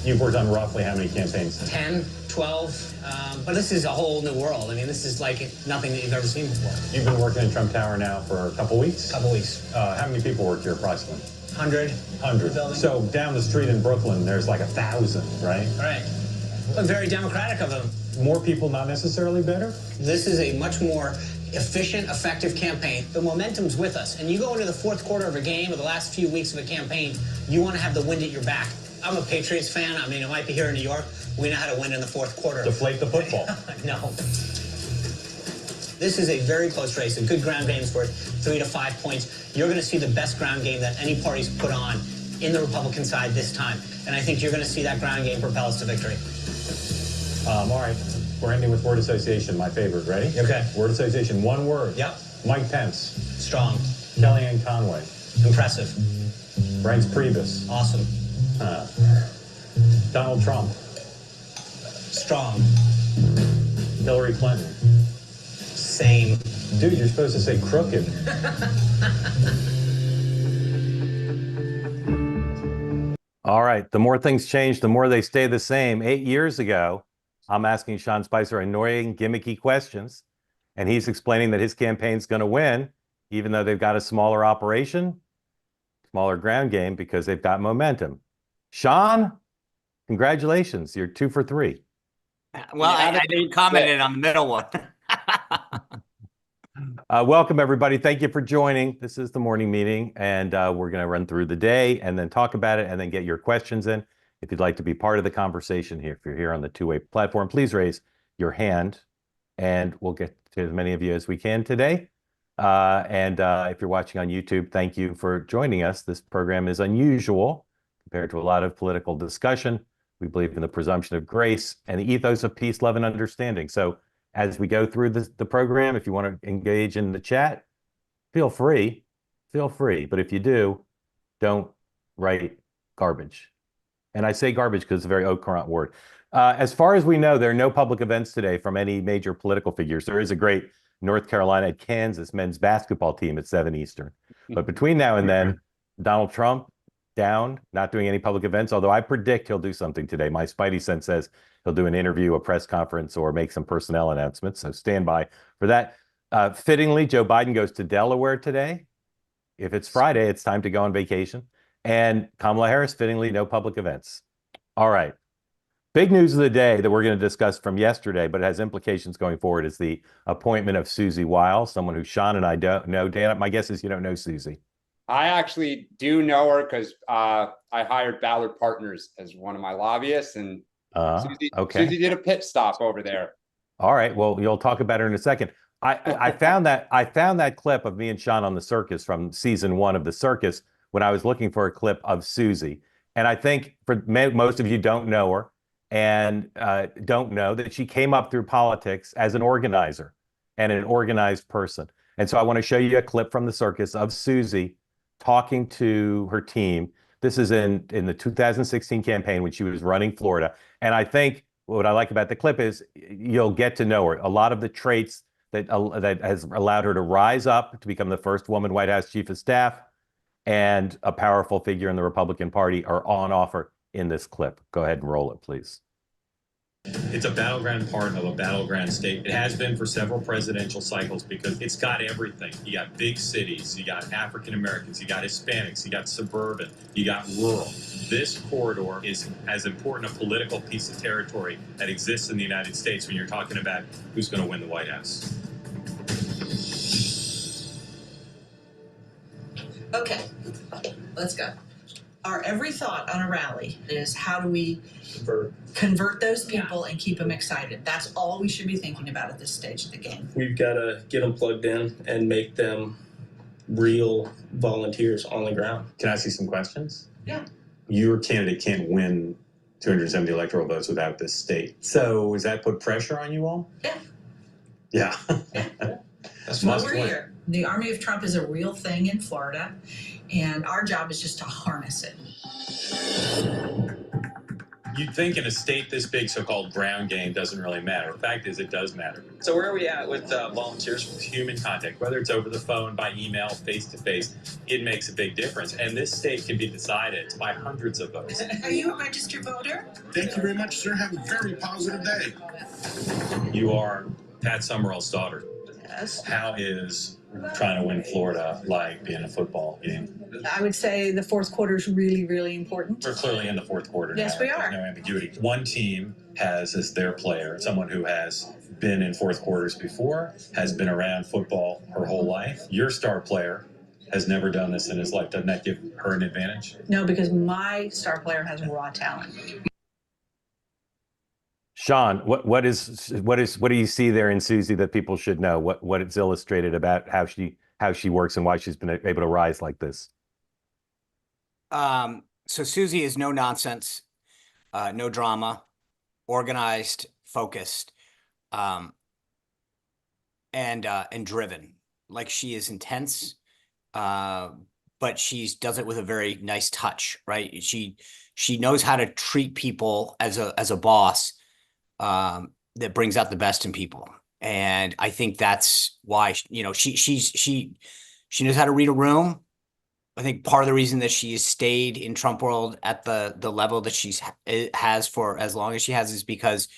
You've worked on roughly how many campaigns? 10, 12, but this is a whole new world. I mean, this is like nothing that you've ever seen before. You've been working in Trump Tower now for a couple weeks? Couple weeks. How many people work here approximately? 100. 100. So down the street in Brooklyn, there's like 1,000, right? Right. But very democratic of them. More people, not necessarily better? This is a much more efficient, effective campaign. The momentum's with us. And you go into the fourth quarter of a game or the last few weeks of a campaign, you want to have the wind at your back. I'm a Patriots fan. I mean, it might be here in New York. We know how to win in the fourth quarter. Deflate the football. No. This is a very close race. A good ground game's worth 3 to 5 points. You're going to see the best ground game that any party's put on in the Republican side this time. And I think you're going to see that ground game propel us to victory. All right. We're ending with word association, my favorite. Ready? Okay. Word association, one word. Yep. Mike Pence. Strong. Kellyanne Conway. Impressive. Reince Priebus. Awesome. Donald Trump. Strong. Hillary Clinton. Same. Dude, you're supposed to say crooked. All right. The more things change, the more they stay the same. 8 years ago, I'm asking Sean Spicer annoying, gimmicky questions, and he's explaining that his campaign's going to win, even though they've got a smaller operation, smaller ground game, because they've got momentum. Sean, congratulations. You're 2 for 3. Well, I didn't comment on the middle one. Welcome, everybody. Thank you for joining. This is the morning meeting, and we're going to run through the day and then talk about it and then get your questions in. If you'd like to be part of the conversation here, if you're here on the two-way platform, please raise your hand, and we'll get to as many of you as we can today. If you're watching on YouTube, thank you for joining us. This program is unusual compared to a lot of political discussion. We believe in the presumption of grace and the ethos of peace, love, and understanding. So as we go through the program, if you want to engage in the chat, feel free. But if you do, don't write garbage. And I say garbage because it's a very au courant word. As far as we know, there are no public events today from any major political figures. There is a great North Carolina and Kansas men's basketball team at 7 Eastern. But between now and then, Donald Trump down, not doing any public events, although I predict he'll do something today. My spidey sense says he'll do an interview, a press conference, or make some personnel announcements. So stand by for that. Fittingly, Joe Biden goes to Delaware today. If it's Friday, it's time to go on vacation. And Kamala Harris, fittingly, no public events. All right. Big news of the day that we're going to discuss from yesterday, but it has implications going forward, is the appointment of Susie Wiles, someone who Sean and I don't know. Dan, my guess is you don't know Susie. I actually do know her because I hired Ballard Partners as one of my lobbyists, and Susie did a pit stop over there. All right. Well, you'll talk about her in a second. I found that clip of me and Sean on the circus from season 1 of The Circus when I was looking for a clip of Susie. And I think for most of you don't know her and don't know that she came up through politics as an organizer and an organized person. And so I want to show you a clip from The Circus of Susie talking to her team. This is in the 2016 campaign when she was running Florida. And I think what I like about the clip is you'll get to know her. A lot of the traits that has allowed her to rise up to become the first woman White House chief of staff and a powerful figure in the Republican Party are on offer in this clip. Go ahead and roll it, please. It's a battleground part of a battleground state. It has been for several presidential cycles because it's got everything. You got big cities, you got African Americans, you got Hispanics, you got suburban, you got rural. This corridor is as important a political piece of territory that exists in the United States when you're talking about who's going to win the White House. Okay, let's go. Our every thought on a rally is how do we convert those people and keep them excited. That's all we should be thinking about at this stage of the game. We've got to get them plugged in and make them real volunteers on the ground. Can I ask you some questions? Yeah. Your candidate can't win 270 electoral votes without this state. So does that put pressure on you all? Yeah. Yeah. That's why we're here. The Army of Trump is a real thing in Florida, and our job is just to harness it. You'd think in a state this big, so-called ground game doesn't really matter. The fact is, it does matter. So where are we at with volunteers? Human contact, whether it's over the phone, by email, face-to-face, it makes a big difference. And this state can be decided by hundreds of votes. Are you a registered voter? Thank you very much, sir. Have a very positive day. You are Pat Summerall's daughter. Yes. How is trying to win Florida like being a football game? I would say the fourth quarter is really, really important. We're clearly in the fourth quarter now. Yes, we are. There's no ambiguity. One team has as their player someone who has been in fourth quarters before, has been around football her whole life. Your star player has never done this in his life. Doesn't that give her an advantage? No, because my star player has raw talent. Sean, what do you see there in Susie that people should know? What it's illustrated about how she works and why she's been able to rise like this? So Susie is no nonsense, no drama, organized, focused, and driven. Like, she is intense, but she does it with a very nice touch, right? She knows how to treat people as a boss, that brings out the best in people. And I think that's why, she knows how to read a room. I think part of the reason that she has stayed in Trump world at the level that has for as long as she has is because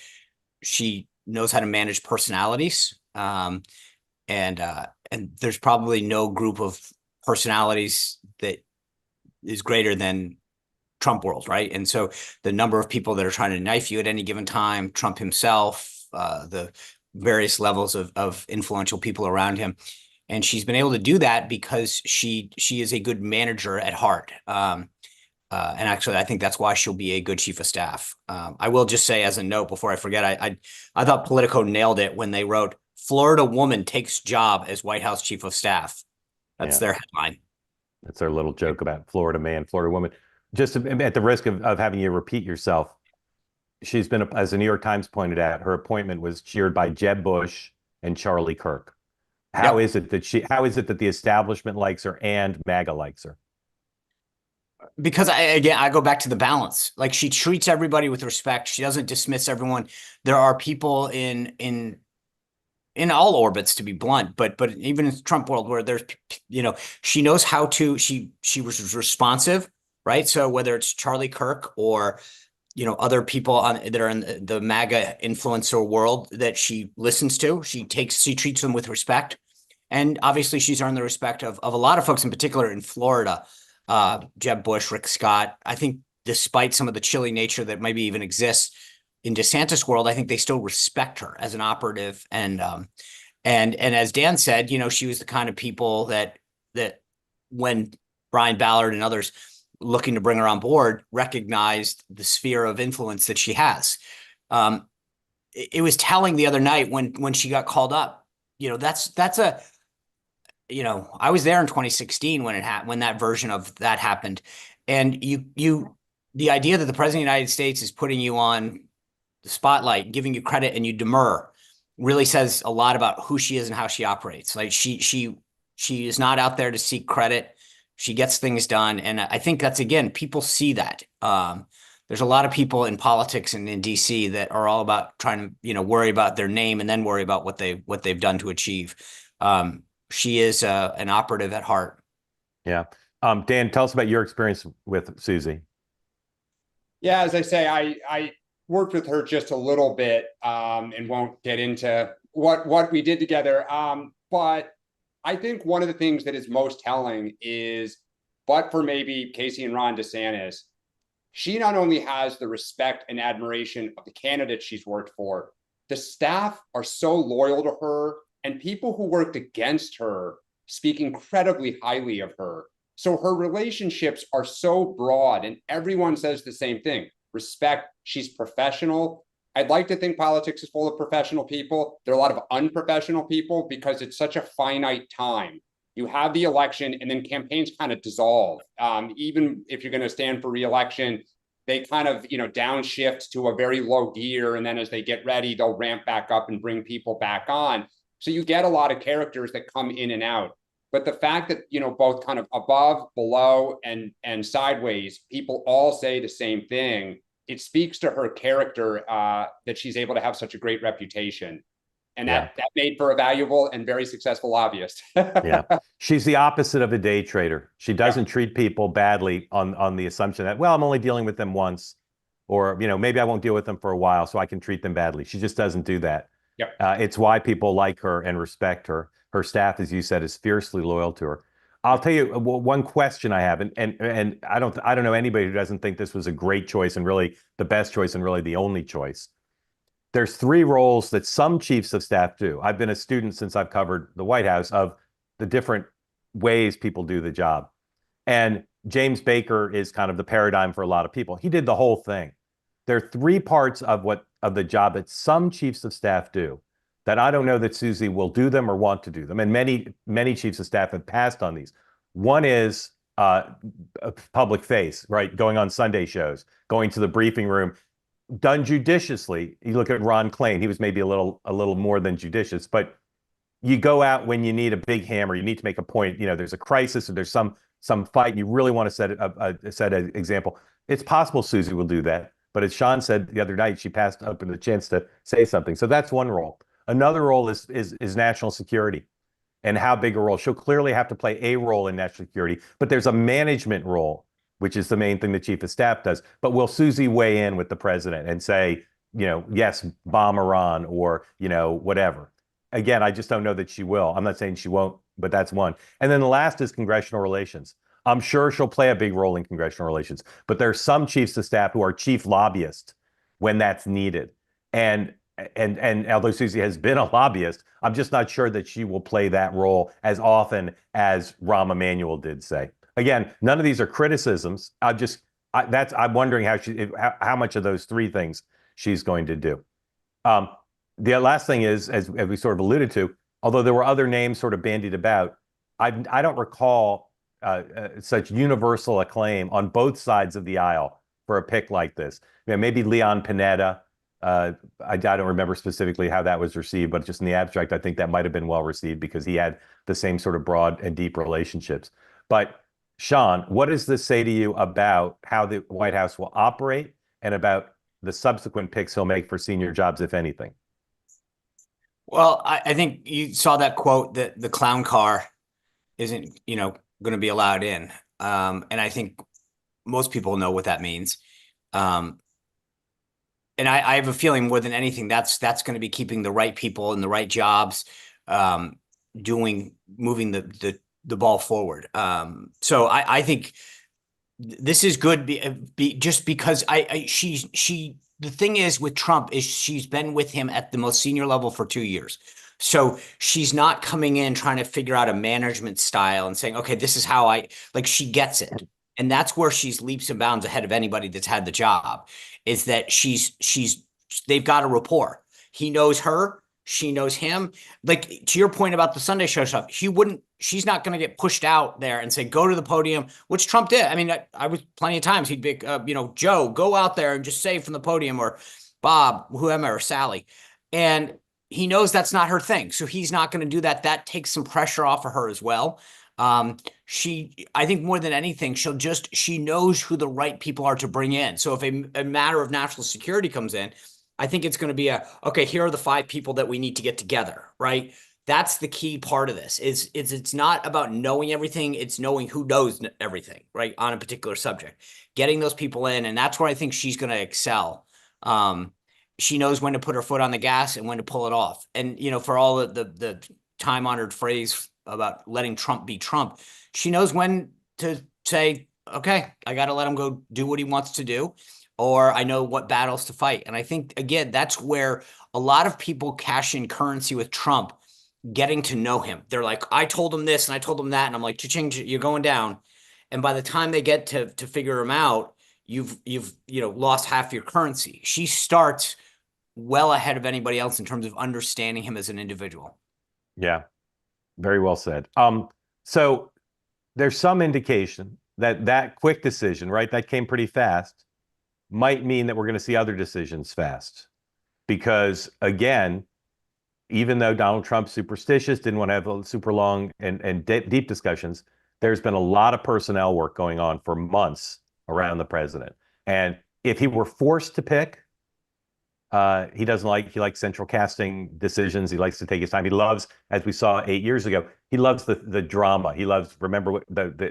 she knows how to manage personalities. And there's probably no group of personalities that is greater than Trump world, right? And so the number of people that are trying to knife you at any given time, Trump himself, the various levels of influential people around him. And she's been able to do that because she is a good manager at heart. And actually, I think that's why she'll be a good chief of staff. I will just say as a note before I forget, I thought Politico nailed it when they wrote, "Florida woman takes job as White House chief of staff." That's their headline. That's our little joke about Florida man, Florida woman. Just at the risk of having you repeat yourself, she's been, as the New York Times pointed out, her appointment was cheered by Jeb Bush and Charlie Kirk. How is it that the establishment likes her and MAGA likes her? Because I go back to the balance. Like, she treats everybody with respect. She doesn't dismiss everyone. There are people in all orbits, to be blunt, but even in Trump world where there's, she knows how to, she was responsive, right? So whether it's Charlie Kirk or, other people that are in the MAGA influencer world that she listens to, she treats them with respect. And obviously she's earned the respect of a lot of folks, in particular in Florida, Jeb Bush, Rick Scott. I think despite some of the chilly nature that maybe even exists in DeSantis world, I think they still respect her as an operative. And as Dan said, she was the kind of people that when Brian Ballard and others looking to bring her on board recognized the sphere of influence that she has. It was telling the other night when she got called up. I was there in 2016 when that version of that happened, and the idea that the president of the United States is putting you on the spotlight, giving you credit, and you demur, really says a lot about who she is and how she operates. Like, she is not out there to seek credit. She gets things done. And I think that's, again, people see that. There's a lot of people in politics and in DC that are all about trying to, worry about their name and then worry about what they've done to achieve. She is an operative at heart. Yeah. Dan, tell us about your experience with Susie. Yeah, as I say, I worked with her just a little bit, and won't get into what we did together. But I think one of the things that is most telling is, but for maybe Casey and Ron DeSantis, she not only has the respect and admiration of the candidates she's worked for, the staff are so loyal to her, and people who worked against her speak incredibly highly of her. So her relationships are so broad, and everyone says the same thing. Respect, she's professional. I'd like to think politics is full of professional people. There are a lot of unprofessional people because it's such a finite time. You have the election and then campaigns kind of dissolve. Even if you're going to stand for re-election, they kind of, downshift to a very low gear. And then as they get ready, they'll ramp back up and bring people back on. So you get a lot of characters that come in and out. But the fact that, both kind of above, below, and sideways, people all say the same thing. it speaks to her character that she's able to have such a great reputation. And that made for a valuable and very successful lobbyist. Yeah. She's the opposite of a day trader. She doesn't treat people badly on the assumption that, well, I'm only dealing with them once, or, maybe I won't deal with them for a while, so I can treat them badly. She just doesn't do that. Yep. It's why people like her and respect her. Her staff, as you said, is fiercely loyal to her. I'll tell you one question I have, and I don't know anybody who doesn't think this was a great choice and really the best choice and really the only choice. There's three roles that some chiefs of staff do. I've been a student since I've covered the White House of the different ways people do the job. And James Baker is kind of the paradigm for a lot of people. He did the whole thing. There are three parts of the job that some chiefs of staff do that I don't know that Susie will do them or want to do them. And many chiefs of staff have passed on these. One is a public face, right? Going on Sunday shows, going to the briefing room, done judiciously. You look at Ron Klain, he was maybe a little more than judicious, but you go out when you need a big hammer, you need to make a point, there's a crisis or there's some fight, and you really want to set an example. It's possible Susie will do that, but as Sean said the other night, she passed up the chance to say something. So that's one role. Another role is national security, and how big a role. She'll clearly have to play a role in national security, but there's a management role, which is the main thing the chief of staff does. But will Susie weigh in with the president and say, yes, bomb Iran, or, whatever? Again, I just don't know that she will. I'm not saying she won't, but that's one. And then the last is congressional relations. I'm sure she'll play a big role in congressional relations, but there are some chiefs of staff who are chief lobbyists when that's needed. And although Susie has been a lobbyist, I'm just not sure that she will play that role as often as Rahm Emanuel did, say. Again, none of these are criticisms. I'm wondering how much of those three things she's going to do. The last thing is, as we sort of alluded to, although there were other names sort of bandied about, I don't recall such universal acclaim on both sides of the aisle for a pick like this. Maybe Leon Panetta. I don't remember specifically how that was received, but just in the abstract, I think that might have been well received because he had the same sort of broad and deep relationships. But Sean, what does this say to you about how the White House will operate and about the subsequent picks he'll make for senior jobs, if anything? Well, I think you saw that quote that the clown car isn't, going to be allowed in. And I think most people know what that means. And I have a feeling more than anything, that's going to be keeping the right people in the right jobs, moving the ball forward. So I think this is good just because the thing is with Trump is she's been with him at the most senior level for 2 years. So she's not coming in trying to figure out a management style and saying, okay, this is how she gets it. And that's where she's leaps and bounds ahead of anybody that's had the job, is that they've got a rapport. He knows her, she knows him. Like, to your point about the Sunday show stuff, she's not going to get pushed out there and say, go to the podium, which Trump did. I mean, I was plenty of times he'd be, Joe, go out there and just say from the podium, or Bob, whoever, or Sally. And he knows that's not her thing. So he's not going to do that. That takes some pressure off of her as well. I think more than anything, she knows who the right people are to bring in. So if a matter of national security comes in, I think it's going to be okay, here are the 5 people that we need to get together, right? That's the key part of this is it's not about knowing everything. It's knowing who knows everything, right? On a particular subject, getting those people in. And that's where I think she's going to excel. She knows when to put her foot on the gas and when to pull it off. And, for all the time honored phrase about letting Trump be Trump, she knows when to say, okay, I got to let him go do what he wants to do, or I know what battles to fight. And I think, again, that's where a lot of people cash in currency with Trump, getting to know him. They're like, I told him this and I told him that. And I'm like, cha-ching, you're going down. And by the time they get to figure him out, you've lost half your currency. She starts well ahead of anybody else in terms of understanding him as an individual. Yeah. Very well said. So there's some indication that quick decision, right, that came pretty fast, might mean that we're going to see other decisions fast. Because, again, even though Donald Trump's superstitious, didn't want to have super long and deep discussions, there's been a lot of personnel work going on for months around the president. And If he were forced to pick, he likes central casting decisions. He likes to take his time. He loves, as we saw 8 years ago, he loves the drama. He loves, remember what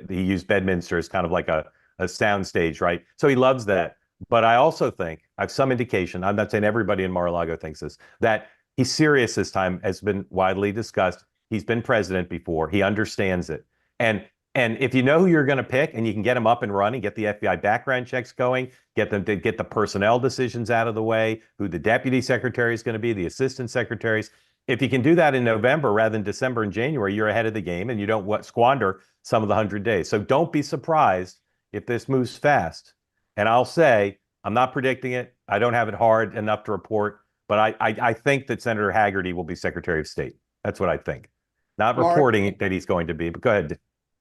he used Bedminster as kind of like a sound stage, right? So he loves that. But I also think, I have some indication, I'm not saying everybody in Mar-a-Lago thinks this, that he's serious this time, has been widely discussed. He's been president before. He understands it. And if you know who you're going to pick and you can get him up and running, get the FBI background checks going, get the personnel decisions out of the way, who the deputy secretary is going to be, the assistant secretaries. If you can do that in November rather than December and January, you're ahead of the game and you don't squander some of the 100 days. So don't be surprised if this moves fast. And I'll say, I'm not predicting it. I don't have it hard enough to report, but I think that Senator Haggerty will be Secretary of State. That's what I think. Not Mark, reporting that he's going to be, but go ahead.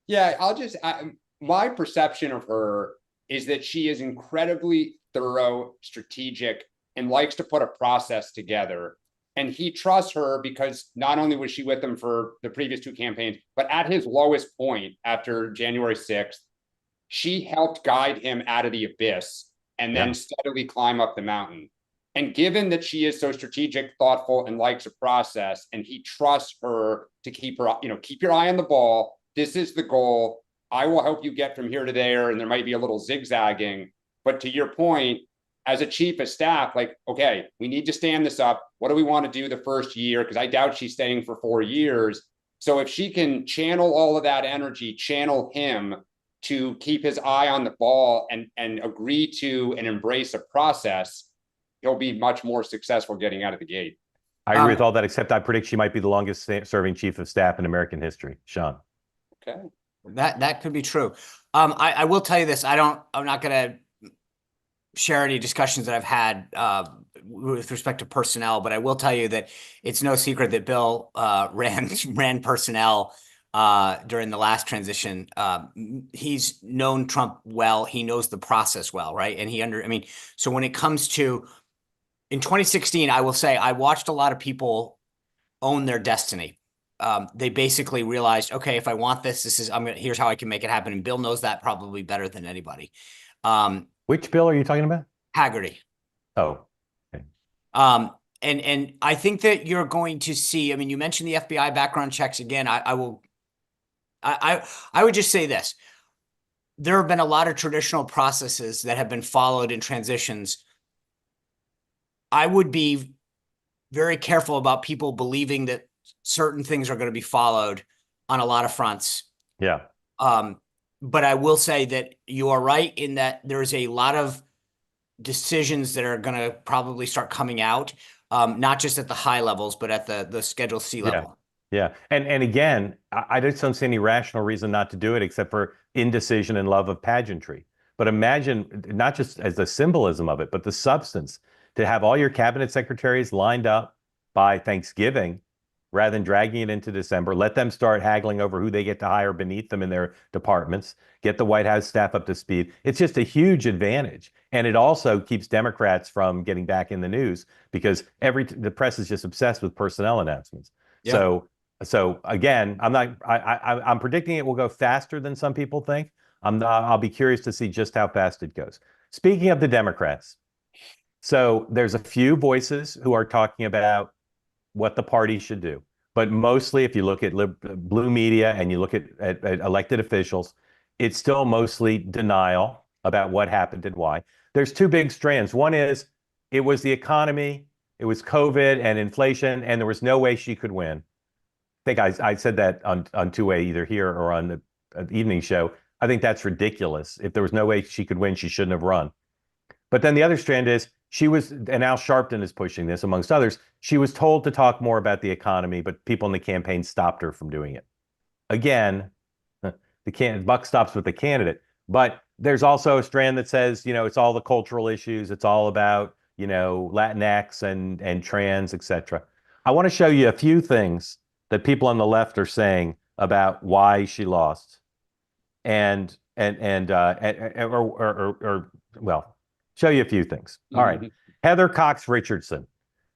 Yeah, my perception of her is that she is incredibly thorough, strategic, and likes to put a process together. And he trusts her because not only was she with him for the previous 2 campaigns, but at his lowest point after January 6th, she helped guide him out of the abyss and then steadily climb up the mountain. And given that she is so strategic, thoughtful, and likes a process, and he trusts her to keep your eye on the ball. This is the goal. I will help you get from here to there. And there might be a little zigzagging. But to your point, as a chief of staff, like, okay, we need to stand this up. What do we want to do the first year? Because I doubt she's staying for 4 years. So if she can channel all of that energy, channel him to keep his eye on the ball and agree to and embrace a process, he'll be much more successful getting out of the gate. I agree with all that, except I predict she might be the longest serving chief of staff in American history. Sean. Okay. That could be true. I will tell you this. I'm not going to share any discussions that I've had with respect to personnel, but I will tell you that it's no secret that Bill ran personnel during the last transition. He's known Trump well. He knows the process well, right? And so when it comes to in 2016, I will say I watched a lot of people own their destiny. They basically realized, okay, if I want this, here's how I can make it happen. And Bill knows that probably better than anybody. Which Bill are you talking about? Haggerty. Oh, okay. And I think that you're going to see, you mentioned the FBI background checks again. I would just say this. There have been a lot of traditional processes that have been followed in transitions. I would be very careful about people believing that certain things are going to be followed on a lot of fronts. Yeah. But I will say that you are right in that there's a lot of decisions that are going to probably start coming out, not just at the high levels, but at the Schedule C level. Yeah. And again, I just don't see any rational reason not to do it except for indecision and love of pageantry. But imagine, not just as the symbolism of it, but the substance, to have all your cabinet secretaries lined up by Thanksgiving rather than dragging it into December. Let them start haggling over who they get to hire beneath them in their departments, get the White House staff up to speed. It's just a huge advantage. And it also keeps Democrats from getting back in the news because the press is just obsessed with personnel announcements. Yeah. So again, I'm predicting it will go faster than some people think. I'll be curious to see just how fast it goes. Speaking of the Democrats, so there's a few voices who are talking about what the party should do. But mostly, if you look at blue media and you look at elected officials, it's still mostly denial about what happened and why. There's 2 big strands. One is it was the economy, it was COVID and inflation, and there was no way she could win. I think I said that on two-way, either here or on the evening show. I think that's ridiculous. If there was no way she could win, she shouldn't have run. But then the other strand is and Al Sharpton is pushing this, amongst others, she was told to talk more about the economy, but people in the campaign stopped her from doing it. Again, the buck stops with the candidate. But there's also a strand that says, it's all the cultural issues. It's all about, Latinx and trans, etc. I want to show you a few things that people on the left are saying about why she lost. Show you a few things. All right. Heather Cox Richardson.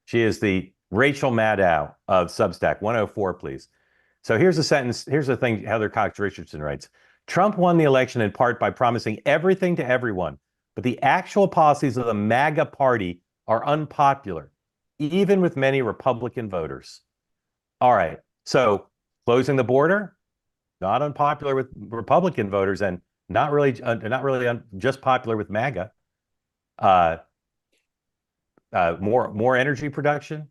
She is the Rachel Maddow of Substack. 104, please. So here's a sentence. Here's the thing Heather Cox Richardson writes. Trump won the election in part by promising everything to everyone, but the actual policies of the MAGA party are unpopular, even with many Republican voters. All right, so closing the border, not unpopular with Republican voters, and not really just popular with MAGA. More energy production,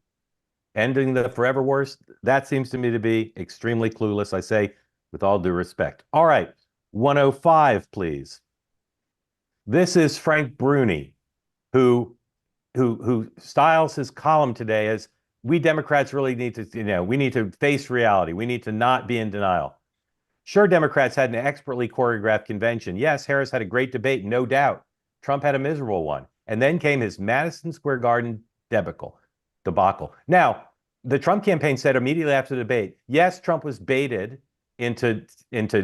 ending the forever wars. That seems to me to be extremely clueless, I say with all due respect. All right, 105, please. This is Frank Bruni, who styles his column today as, we Democrats really need to, we need to face reality. We need to not be in denial. Sure, Democrats had an expertly choreographed convention. Yes, Harris had a great debate, no doubt. Trump had a miserable one. And then came his Madison Square Garden debacle. Now, the Trump campaign said immediately after the debate, yes, Trump was baited into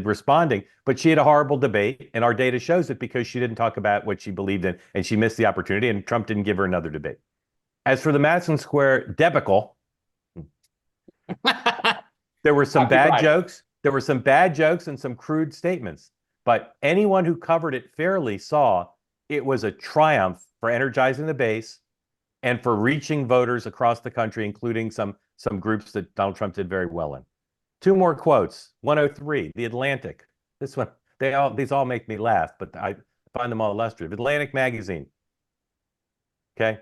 responding, but she had a horrible debate, and our data shows it because she didn't talk about what she believed in, and she missed the opportunity, and Trump didn't give her another debate. As for the Madison Square debacle, there were some bad jokes. There were some bad jokes and some crude statements, but anyone who covered it fairly saw it was a triumph for energizing the base and for reaching voters across the country, including some groups that Donald Trump did very well in. Two more quotes. 103, The Atlantic. This one, these all make me laugh, but I find them all illustrative. Atlantic magazine. Okay.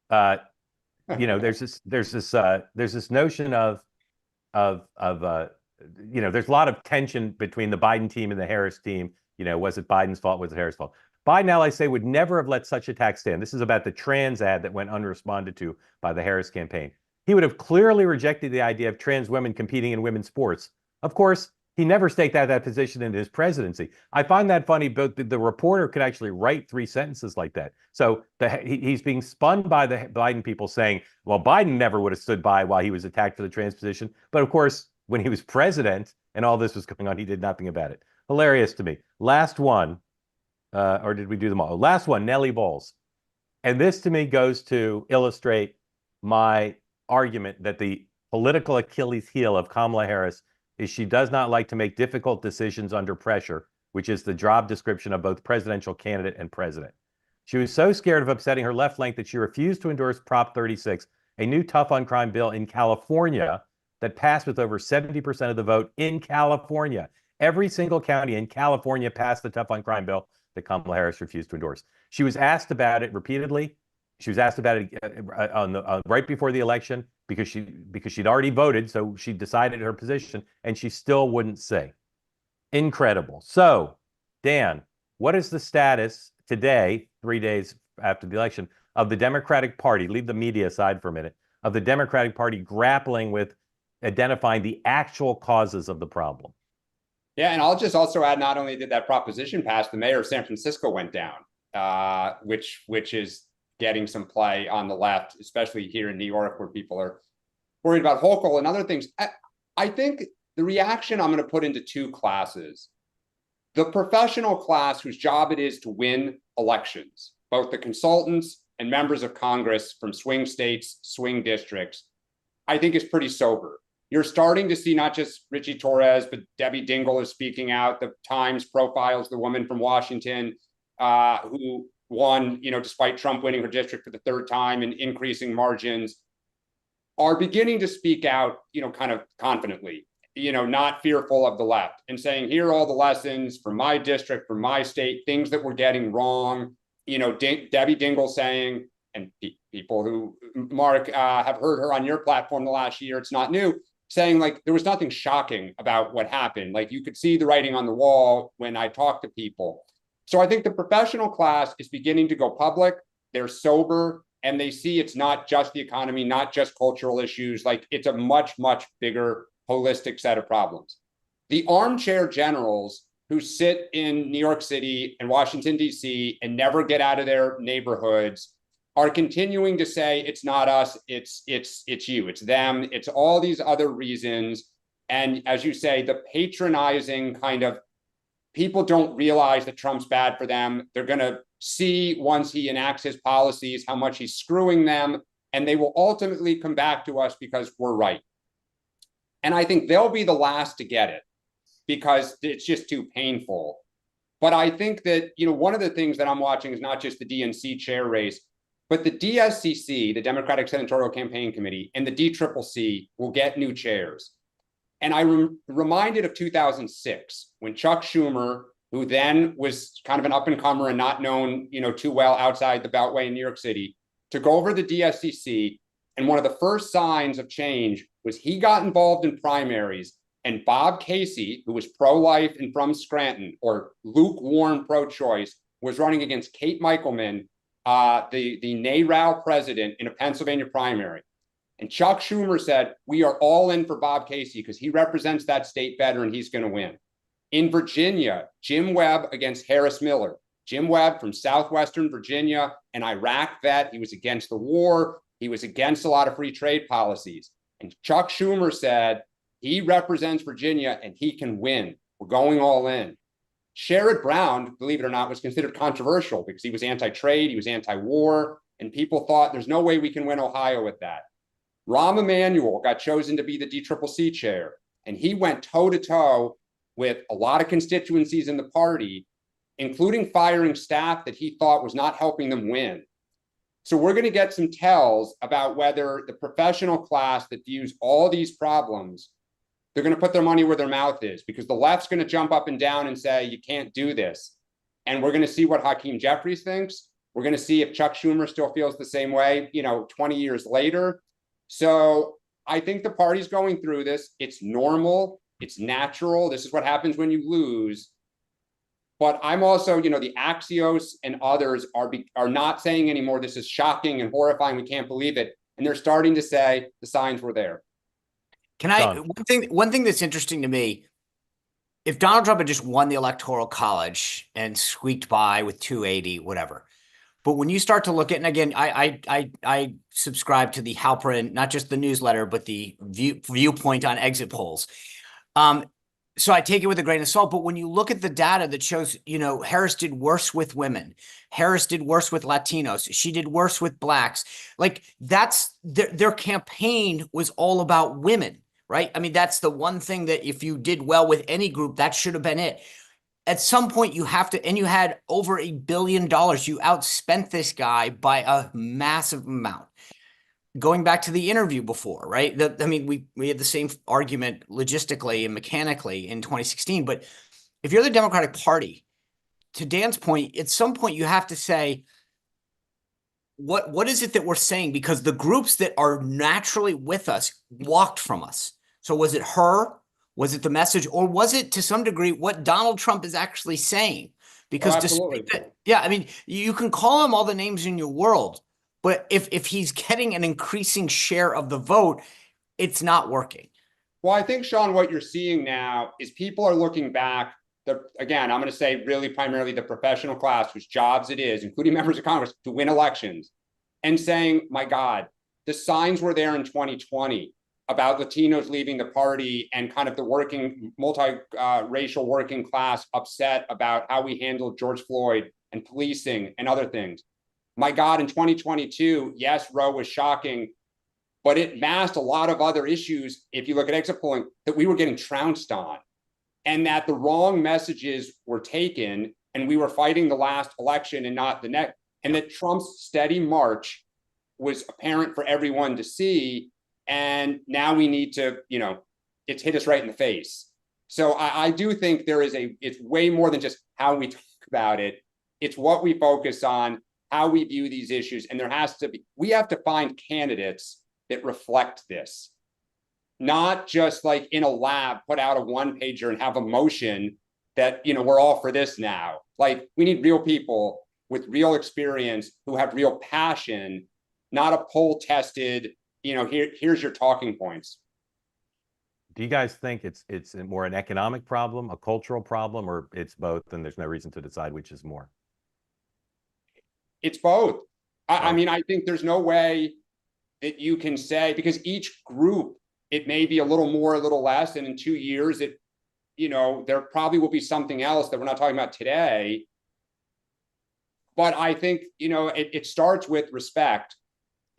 There's this notion of there's a lot of tension between the Biden team and the Harris team. Was it Biden's fault? Was it Harris' fault? Biden, I say, would never have let such attack stand. This is about the trans ad that went unresponded to by the Harris campaign. He would have clearly rejected the idea of trans women competing in women's sports. Of course, he never staked out that position in his presidency. I find that funny, but the reporter could actually write 3 sentences like that. So he's being spun by the Biden people saying, well, Biden never would have stood by while he was attacked for the trans position. But of course, when he was president and all this was going on, he did nothing about it. Hilarious to me. Last one, or did we do them all? Last one, Nellie Bowles. And this to me goes to illustrate my argument that the political Achilles heel of Kamala Harris is she does not like to make difficult decisions under pressure, which is the job description of both presidential candidate and president. She was so scared of upsetting her left flank that she refused to endorse Prop 36, a new tough on crime bill in California that passed with over 70% of the vote in California. Every single county in California passed the tough on crime bill that Kamala Harris refused to endorse. She was asked about it repeatedly. She was asked about it right before the election because she'd already voted, so she decided her position, and she still wouldn't say. Incredible. So, Dan, what is the status today, 3 days after the election, of the Democratic Party? Leave the media aside for a minute. Of the Democratic Party grappling with identifying the actual causes of the problem. Yeah, and I'll just also add, not only did that proposition pass, the mayor of San Francisco went down, which is getting some play on the left, especially here in New York, where people are worried about Hochul and other things. I think the reaction I'm going to put into 2 classes. The professional class, whose job it is to win elections, both the consultants and members of Congress from swing states, swing districts, I think is pretty sober. You're starting to see not just Richie Torres, but Debbie Dingell is speaking out. The Times profiles the woman from Washington who won, despite Trump winning her district for the 3rd time and increasing margins, are beginning to speak out, kind of confidently, not fearful of the left, and saying, here are all the lessons from my district, from my state, things that we're getting wrong. Debbie Dingell saying, and people who, Mark, have heard her on your platform the last year, it's not new, saying like there was nothing shocking about what happened. Like you could see the writing on the wall when I talked to people. So I think the professional class is beginning to go public. They're sober, and they see it's not just the economy, not just cultural issues. Like it's a much, much bigger holistic set of problems. The armchair generals who sit in New York City and Washington, D.C. and never get out of their neighborhoods are continuing to say it's not us, it's you, it's them, it's all these other reasons. And as you say, the patronizing kind of, people don't realize that Trump's bad for them. They're going to see once he enacts his policies how much he's screwing them, and they will ultimately come back to us because we're right. And I think they'll be the last to get it because it's just too painful. But I think that, one of the things that I'm watching is not just the DNC chair race, but the DSCC, the Democratic Senatorial Campaign Committee, and the DCCC will get new chairs. And I'm reminded of 2006 when Chuck Schumer, who then was kind of an up-and-comer and not known, too well outside the Beltway in New York City, took over the DSCC. And one of the first signs of change was he got involved in primaries, and Bob Casey, who was pro-life and from Scranton, or lukewarm pro-choice, was running against Kate Michelman, the NARAL president, in a Pennsylvania primary. And Chuck Schumer said, we are all in for Bob Casey because he represents that state better and he's going to win. In Virginia, Jim Webb against Harris Miller. Jim Webb from Southwestern Virginia, an Iraq vet. He was against the war. He was against a lot of free trade policies. And Chuck Schumer said, he represents Virginia and he can win. We're going all in. Sherrod Brown, believe it or not, was considered controversial because he was anti-trade, he was anti-war, and people thought there's no way we can win Ohio with that. Rahm Emanuel got chosen to be the DCCC chair, and he went toe-to-toe with a lot of constituencies in the party, including firing staff that he thought was not helping them win. So we're going to get some tells about whether the professional class that views all these problems, they're going to put their money where their mouth is, because the left's going to jump up and down and say, you can't do this. And we're going to see what Hakeem Jeffries thinks. We're going to see if Chuck Schumer still feels the same way, 20 years later. So I think the party's going through this. It's normal. It's natural. This is what happens when you lose. But I'm also, the Axios and others are not saying anymore, this is shocking and horrifying, we can't believe it. And they're starting to say the signs were there. One thing that's interesting to me, if Donald Trump had just won the Electoral College and squeaked by with 280, whatever. But when you start to look at, and again, I subscribe to the Halperin, not just the newsletter, but the viewpoint on exit polls. So I take it with a grain of salt. But when you look at the data that shows, Harris did worse with women, Harris did worse with Latinos, she did worse with blacks. Like that's their campaign was all about women, right? I mean, that's the one thing that if you did well with any group, that should have been it. At some point you have to, and you had over $1 billion. You outspent this guy by a massive amount. Going back to the interview before, right? We had the same argument logistically and mechanically in 2016. But if you're the Democratic Party, to Dan's point, at some point you have to say, what is it that we're saying? Because the groups that are naturally with us walked from us. So was it her? Was it the message? Or was it to some degree what Donald Trump is actually saying? Because despite that, you can call him all the names in your world, but if he's getting an increasing share of the vote, it's not working. Well, I think, Sean, what you're seeing now is people are looking back. Again, I'm going to say really primarily the professional class whose jobs it is, including members of Congress, to win elections, and saying, my God, the signs were there in 2020 about Latinos leaving the party and kind of the working, multi-racial working class upset about how we handled George Floyd and policing and other things. My God, in 2022, yes, Roe was shocking, but it masked a lot of other issues, if you look at exit polling, that we were getting trounced on, and that the wrong messages were taken, and we were fighting the last election and not the next, and that Trump's steady march was apparent for everyone to see, and now we need to, it's hit us right in the face. So I do think it's way more than just how we talk about it. It's what we focus on, how we view these issues, and we have to find candidates that reflect this. Not just like in a lab, put out a one-pager and have a motion that, we're all for this now. Like, we need real people with real experience who have real passion, not a poll-tested, here's your talking points. Do you guys think it's more an economic problem, a cultural problem, or it's both, and there's no reason to decide which is more? It's both. I mean, I think there's no way that you can say, because each group, it may be a little more, a little less, and in 2 years, there probably will be something else that we're not talking about today. But I think, it starts with respect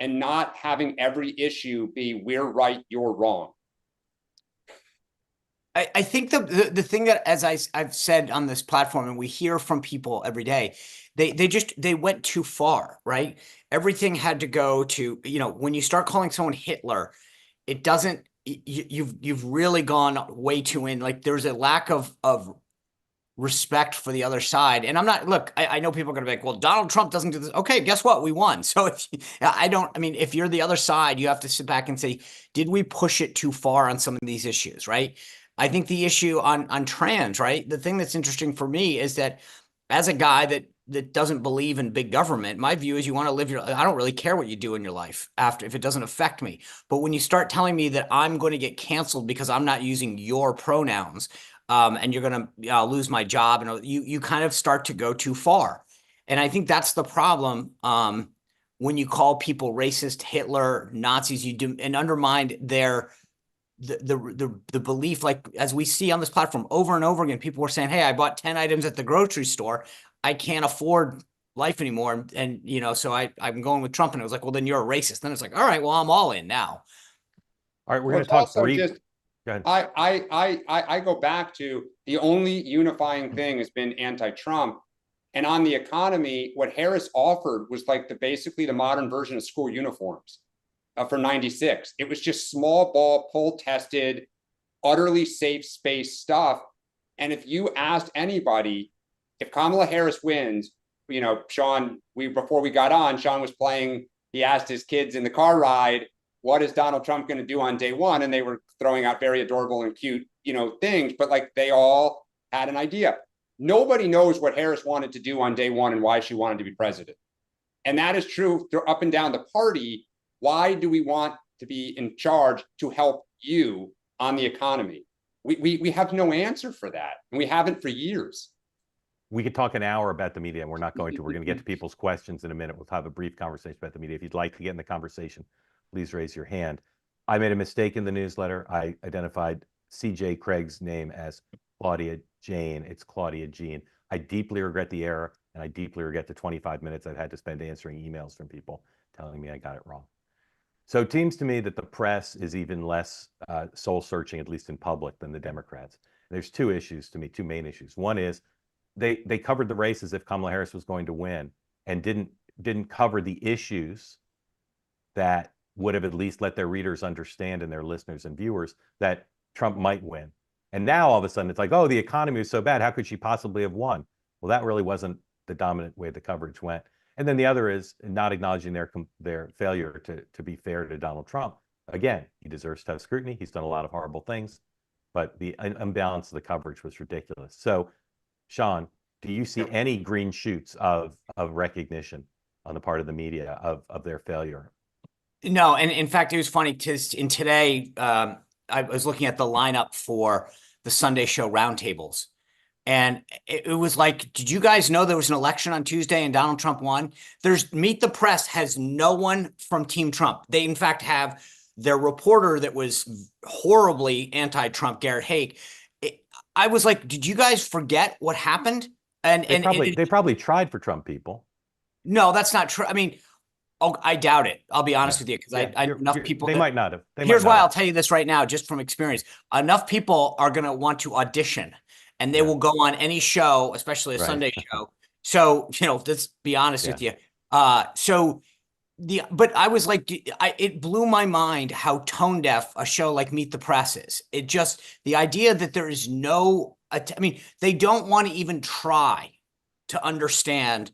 and not having every issue be we're right, you're wrong. I think the thing that, as I've said on this platform, and we hear from people every day, they went too far, right? Everything had to go to, when you start calling someone Hitler, it doesn't, you've really gone way too in. Like there's a lack of respect for the other side. And I'm not, look, I know people are going to be like, well, Donald Trump doesn't do this. Okay, guess what? We won. So if you're the other side, you have to sit back and say, did we push it too far on some of these issues, right? I think the issue on trans, right? The thing that's interesting for me is that as a guy that doesn't believe in big government, my view is you want to live I don't really care what you do in your life after, if it doesn't affect me. But when you start telling me that I'm going to get canceled because I'm not using your pronouns, and you're going to lose my job, and you kind of start to go too far. And I think that's the problem. When you call people racist, Hitler, Nazis, you do and undermine the belief, like as we see on this platform over and over again, people were saying, hey, I bought 10 items at the grocery store. I can't afford life anymore. And so I'm going with Trump. And it was like, well, then you're a racist. Then it's like, all right, well, I'm all in now. All right, we're Well, going to talk it's also brief. just, Go ahead. I go back to the only unifying thing has been anti-Trump. And on the economy, what Harris offered was like basically the modern version of school uniforms for 96. It was just small ball, poll tested, utterly safe space stuff. And if you asked anybody, if Kamala Harris wins, Sean, before we got on, Sean was playing, he asked his kids in the car ride, what is Donald Trump going to do on day one? And they were throwing out very adorable and cute, things, but like they all had an idea. Nobody knows what Harris wanted to do on day one and why she wanted to be president. And that is true up and down the party. Why do we want to be in charge to help you on the economy? We have no answer for that. And we haven't for years. We could talk an hour about the media, and we're not going to. We're going to get to people's questions in a minute. We'll have a brief conversation about the media. If you'd like to get in the conversation, please raise your hand. I made a mistake in the newsletter. I identified CJ Cregg's name as Claudia Jane. It's Claudia Jean. I deeply regret the error, and I deeply regret the 25 minutes I've had to spend answering emails from people telling me I got it wrong. So it seems to me that the press is even less soul searching, at least in public, than the Democrats. There's two issues to me, two main issues. One is they covered the race as if Kamala Harris was going to win, and didn't cover the issues that would have at least let their readers understand, and their listeners and viewers, that Trump might win. And now all of a sudden it's like, oh, the economy was so bad, how could she possibly have won? Well, that really wasn't the dominant way the coverage went. And then the other is not acknowledging their failure to be fair to Donald Trump. Again, he deserves tough scrutiny. He's done a lot of horrible things, but the imbalance of the coverage was ridiculous. So, Sean, do you see any green shoots of recognition on the part of the media of their failure? No, and in fact, it was funny because today I was looking at the lineup for the Sunday show roundtables. And it was like, did you guys know there was an election on Tuesday and Donald Trump won? Meet the Press has no one from Team Trump. They, in fact, have their reporter that was horribly anti-Trump, Garrett Haake. I was like, did you guys forget what happened? And they probably tried for Trump people. No, that's not true. I mean, I doubt it. I'll be honest with you, because enough people. They might not have. Here's why I'll tell you this right now, just from experience. Enough people are going to want to audition. And they will go on any show, especially a Sunday show. So, let's be honest with you. But I was like, it blew my mind how tone deaf a show like Meet the Press is. It just, the idea that there is they don't want to even try to understand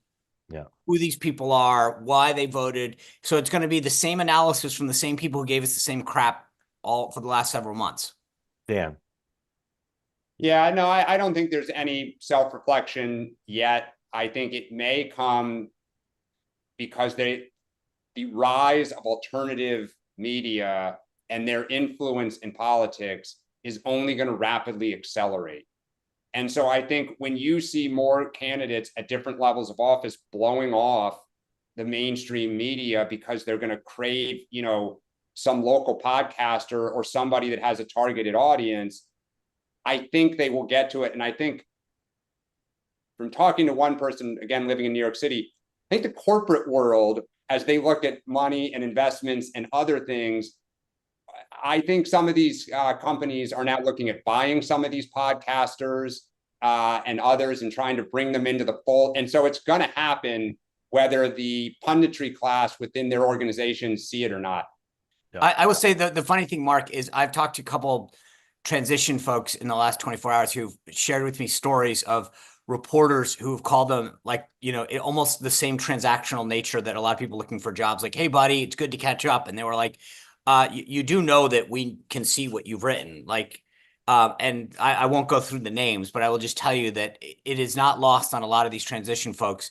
who these people are, why they voted. So it's going to be the same analysis from the same people who gave us the same crap all for the last several months. Dan. Yeah, no, I don't think there's any self-reflection yet. I think it may come because the rise of alternative media and their influence in politics is only going to rapidly accelerate. And so I think when you see more candidates at different levels of office blowing off the mainstream media because they're going to crave, some local podcaster or somebody that has a targeted audience, I think they will get to it. And I think from talking to one person, again, living in New York City, I think the corporate world, as they look at money and investments and other things, I think some of these companies are now looking at buying some of these podcasters and others and trying to bring them into the fold. And so it's going to happen whether the punditry class within their organizations see it or not. Yeah. I will say the funny thing, Mark, is I've talked to a couple transition folks in the last 24 hours who've shared with me stories of reporters who've called them like, almost the same transactional nature that a lot of people looking for jobs, like, hey, buddy, it's good to catch up. And they were like, you do know that we can see what you've written. Like, and I won't go through the names, but I will just tell you that it is not lost on a lot of these transition folks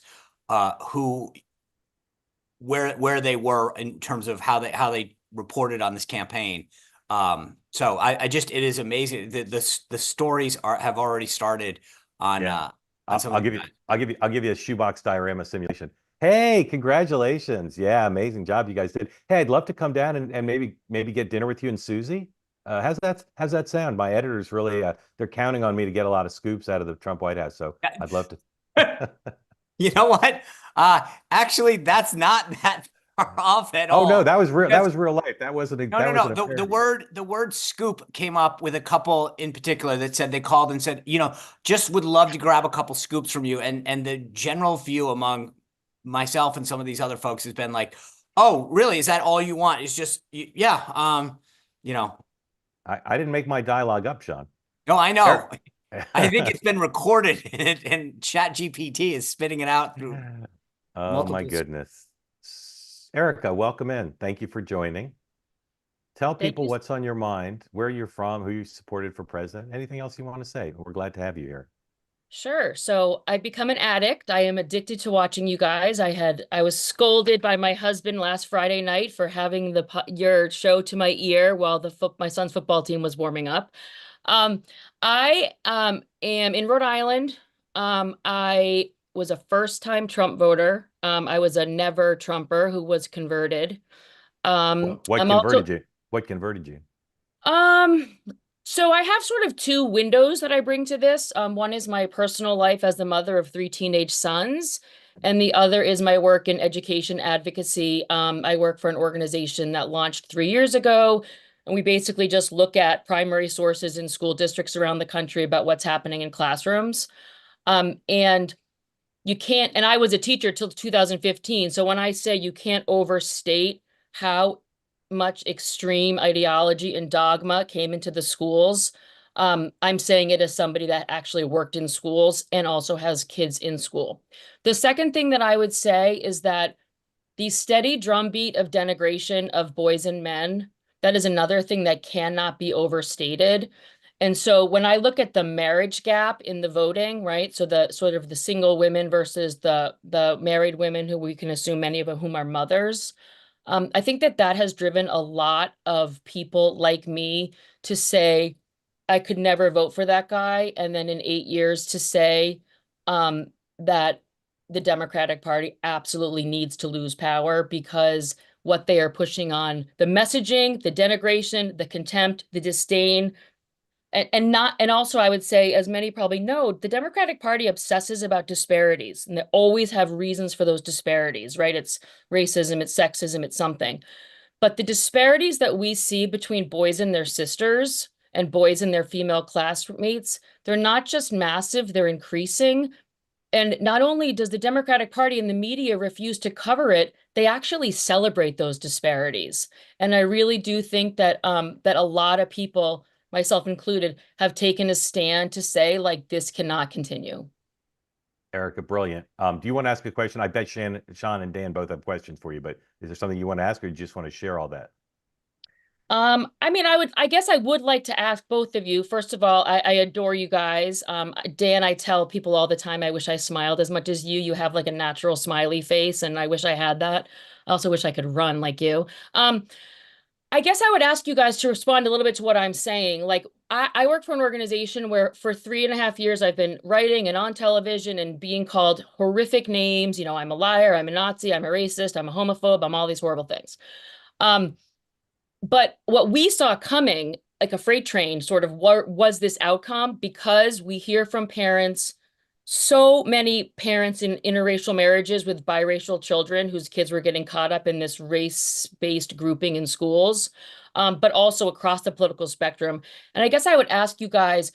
where they were in terms of how they reported on this campaign. So it is amazing that the stories have already started on. Yeah. I'll give you a shoebox diorama simulation. Hey, congratulations. Yeah, amazing job you guys did. Hey, I'd love to come down and maybe get dinner with you and Susie. How's that sound? My editors really they're counting on me to get a lot of scoops out of the Trump White House. So I'd love to. You know what? Actually, that's not that far off at all. Oh no, that was real. That was real life. That wasn't. No. The word scoop came up with a couple in particular that said they called and said, just would love to grab a couple scoops from you. And the general view among myself and some of these other folks has been like, oh, really? Is that all you want? It's just, yeah. I didn't make my dialogue up, Sean. No, I know. I think it's been recorded and Chat GPT is spitting it out through. Oh my goodness. Erica, welcome in. Thank you for joining. Tell people what's on your mind, where you're from, who you supported for president, anything else you want to say. We're glad to have you here. Sure. So I've become an addict. I am addicted to watching you guys. I was scolded by my husband last Friday night for having your show to my ear while my son's football team was warming up. I am in Rhode Island. I was a first-time Trump voter. I was a never Trumper who was converted. What converted you? So I have sort of two windows that I bring to this. One is my personal life as the mother of 3 teenage sons, and the other is my work in education advocacy. I work for an organization that launched 3 years ago, and we basically just look at primary sources in school districts around the country about what's happening in classrooms. And you can't, and I was a teacher till 2015. So when I say you can't overstate how much extreme ideology and dogma came into the schools, I'm saying it as somebody that actually worked in schools and also has kids in school. The second thing that I would say is that the steady drumbeat of denigration of boys and men, that is another thing that cannot be overstated. And so when I look at the marriage gap in the voting, right? So the sort of the single women versus the married women who we can assume many of whom are mothers. I think that has driven a lot of people like me to say, I could never vote for that guy. And then in 8 years to say that the Democratic Party absolutely needs to lose power because what they are pushing on, the messaging, the denigration, the contempt, the disdain, and also I would say, as many probably know, the Democratic Party obsesses about disparities, and they always have reasons for those disparities, right? It's racism, it's sexism, it's something. But the disparities that we see between boys and their sisters and boys and their female classmates, they're not just massive, they're increasing. And not only does the Democratic Party and the media refuse to cover it, they actually celebrate those disparities. And I really do think that that a lot of people, myself included, have taken a stand to say, like, this cannot continue. Erica, brilliant. Do you want to ask a question? I bet Sean and Dan both have questions for you, but is there something you want to ask, or you just want to share all that? I mean, I guess I would like to ask both of you. First of all, I adore you guys. Dan, I tell people all the time, I wish I smiled as much as you. You have like a natural smiley face, and I wish I had that. I also wish I could run like you. I guess I would ask you guys to respond a little bit to what I'm saying. Like, I work for an organization where for 3.5 years, I've been writing and on television and being called horrific names. You know, I'm a liar, I'm a Nazi, I'm a racist, I'm a homophobe, I'm all these horrible things. But what we saw coming, like a freight train, sort of was this outcome, because we hear from parents, so many parents in interracial marriages with biracial children whose kids were getting caught up in this race-based grouping in schools. but also across the political spectrum. And I guess I would ask you guys,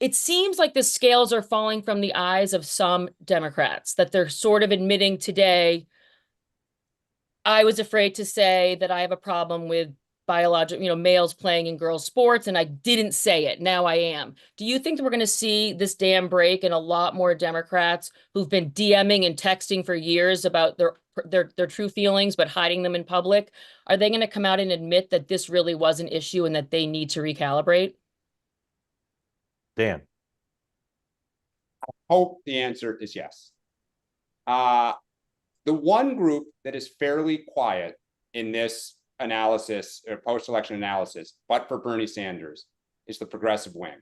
it seems like the scales are falling from the eyes of some Democrats, that they're sort of admitting today, I was afraid to say that I have a problem with biological, males playing in girls' sports, and I didn't say it. Now I am. Do you think that we're going to see this dam break and a lot more Democrats who've been DMing and texting for years about their true feelings, but hiding them in public? Are they going to come out and admit that this really was an issue and that they need to recalibrate? Dan. Hope the answer is yes. The one group that is fairly quiet in this analysis or post-election analysis, but for Bernie Sanders, is the progressive wing.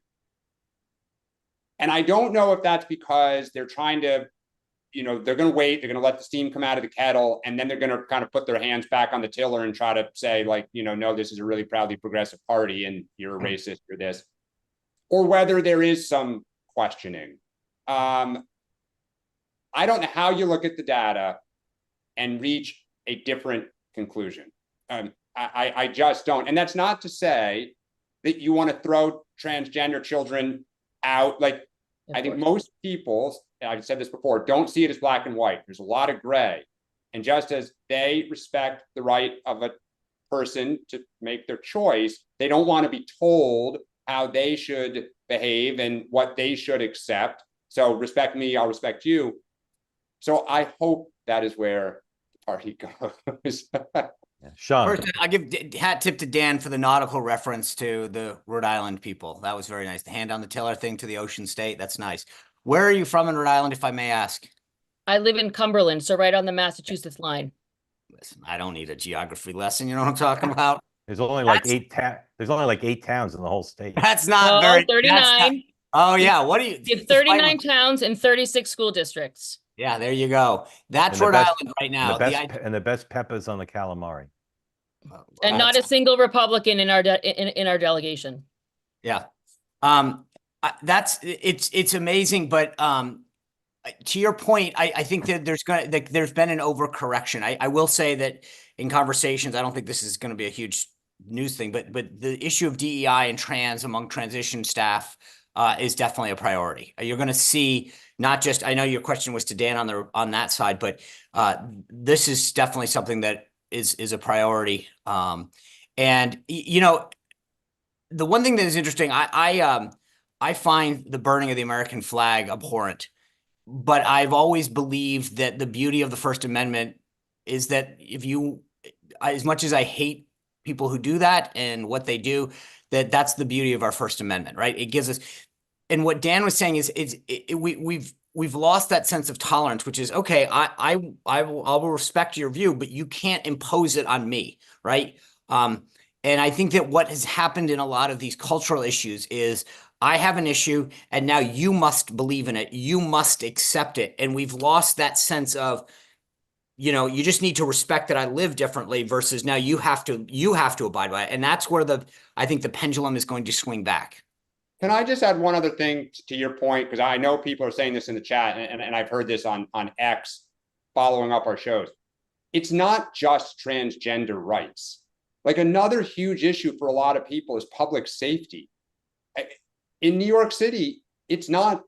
And I don't know if that's because they're trying to, they're going to wait, they're going to let the steam come out of the kettle, and then they're going to kind of put their hands back on the tiller and try to say, like, no, this is a really proudly progressive party and you're a racist, you're this, or whether there is some questioning. I don't know how you look at the data and reach a different conclusion. I just don't. And that's not to say that you want to throw transgender children out. Like, I think most people, I've said this before, don't see it as black and white. There's a lot of gray. And just as they respect the right of a person to make their choice, they don't want to be told how they should behave and what they should accept. So respect me, I'll respect you. So I hope that is where the party goes. Sean. First, I'll give hat tip to Dan for the nautical reference to the Rhode Island people. That was very nice. The hand on the tiller thing to the ocean state. That's nice. Where are you from in Rhode Island, if I may ask? I live in Cumberland, so right on the Massachusetts line. Listen, I don't need a geography lesson. You know what I'm talking about? There's only like there's only like 8 towns in the whole state. That's not very 39. Oh yeah. What do you? You have 39 towns and 36 school districts. Yeah, there you go. That's Rhode Island right now. And the best peppers on the calamari. And not a single Republican in our delegation. Yeah. It's amazing, but to your point, I think that there's been an overcorrection. I will say that in conversations, I don't think this is going to be a huge news thing, but the issue of DEI and trans among transition staff is definitely a priority. You're going to see not just, I know your question was to Dan on that side, but this is definitely something that is a priority. And the one thing that is interesting, I find the burning of the American flag abhorrent, but I've always believed that the beauty of the First Amendment is that as much as I hate people who do that and what they do, that's the beauty of our First Amendment, right? It gives us, and what Dan was saying is we've lost that sense of tolerance, which is, okay, I will respect your view, but you can't impose it on me, right? And I think that what has happened in a lot of these cultural issues is I have an issue and now you must believe in it. You must accept it. And we've lost that sense of, you just need to respect that I live differently versus now you have to abide by it. And that's where I think the pendulum is going to swing back. Can I just add one other thing to your point? Because I know people are saying this in the chat, and I've heard this on X following up our shows. It's not just transgender rights. Like, another huge issue for a lot of people is public safety. In New York City, it's not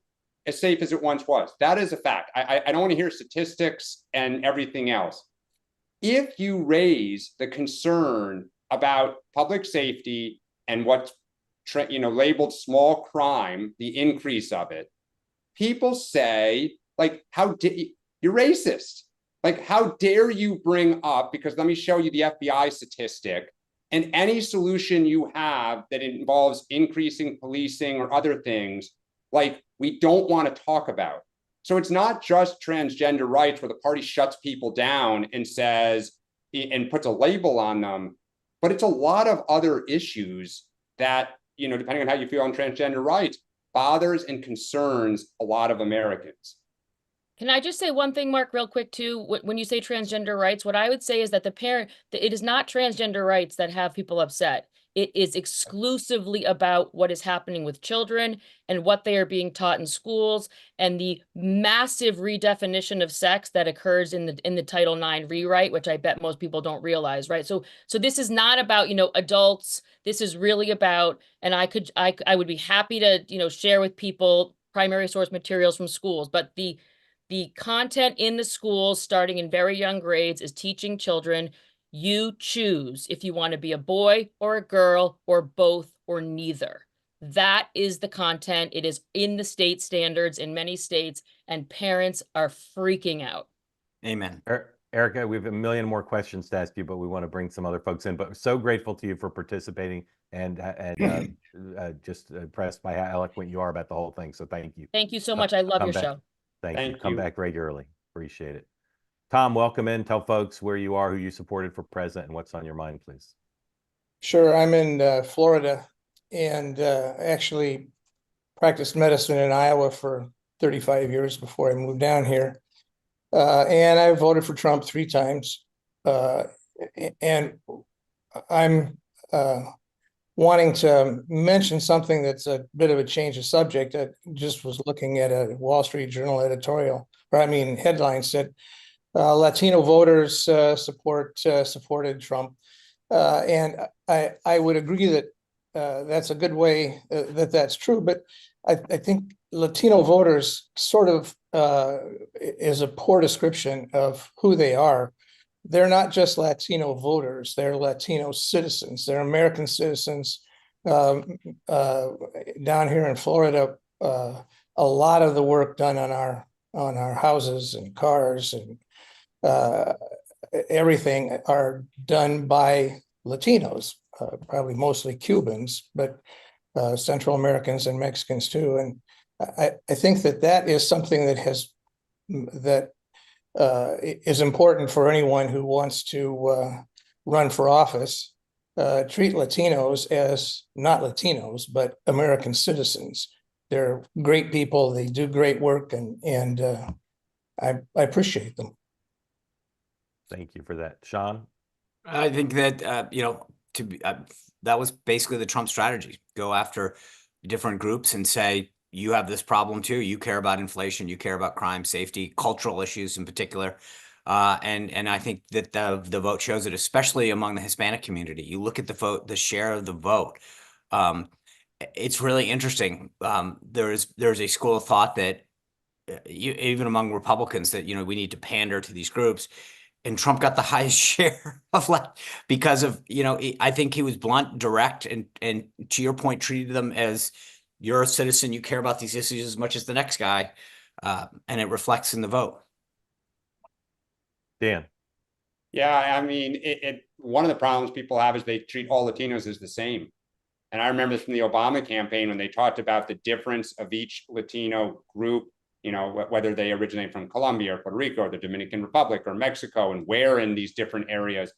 as safe as it once was. That is a fact. I don't want to hear statistics and everything else. If you raise the concern about public safety and what's labeled small crime, the increase of it, people say, like, you're racist. Like, how dare you bring up, because let me show you the FBI statistic, and any solution you have that involves increasing policing or other things, like, we don't want to talk about. So it's not just transgender rights where the party shuts people down and says, and puts a label on them, but it's a lot of other issues that, depending on how you feel on transgender rights, bothers and concerns a lot of Americans. Can I just say one thing, Mark, real quick too? When you say transgender rights, what I would say is that it is not transgender rights that have people upset. It is exclusively about what is happening with children and what they are being taught in schools and the massive redefinition of sex that occurs in the Title IX rewrite, which I bet most people don't realize, right? So this is not about, adults. This is really about, and I would be happy to, share with people primary source materials from schools, but the content in the schools, starting in very young grades, is teaching children you choose if you want to be a boy or a girl or both or neither. That is the content. It is in the state standards in many states, and parents are freaking out. Amen. Erica, we have a million more questions to ask you, but we want to bring some other folks in. But so grateful to you for participating and just impressed by how eloquent you are about the whole thing. So thank you. Thank you so much. I love your show. Thank you. Come back regularly. Appreciate it. Tom, welcome in. Tell folks where you are, who you supported for president, and what's on your mind, please. Sure. I'm in Florida and actually practiced medicine in Iowa for 35 years before I moved down here. And I voted for Trump 3 times. And I'm wanting to mention something that's a bit of a change of subject. I just was looking at a Wall Street Journal editorial, headline said, Latino voters supported Trump. And I would agree that that's a good way that's true. But I think Latino voters sort of is a poor description of who they are. They're not just Latino voters, they're Latino citizens, they're American citizens. Down here in Florida, a lot of the work done on our houses and cars and everything are done by Latinos, probably mostly Cubans, but Central Americans and Mexicans too. And I think that is something that is important for anyone who wants to run for office. Treat Latinos as not Latinos, but American citizens. They're great people. They do great work, and I appreciate them. Thank you for that, Sean. I think that that was basically the Trump strategy: go after different groups and say, you have this problem too. You care about inflation. You care about crime, safety, cultural issues in particular. And I think that the vote shows it, especially among the Hispanic community. You look at the share of the vote. It's really interesting. There's a school of thought that even among Republicans that, we need to pander to these groups. And Trump got the highest share of because of, I think he was blunt, direct, and to your point, treated them as, you're a citizen, you care about these issues as much as the next guy, and it reflects in the vote. Dan. Yeah, I mean, one of the problems people have is they treat all Latinos as the same. And I remember this from the Obama campaign when they talked about the difference of each Latino group, whether they originate from Colombia or Puerto Rico or the Dominican Republic or Mexico, and where in these different areas.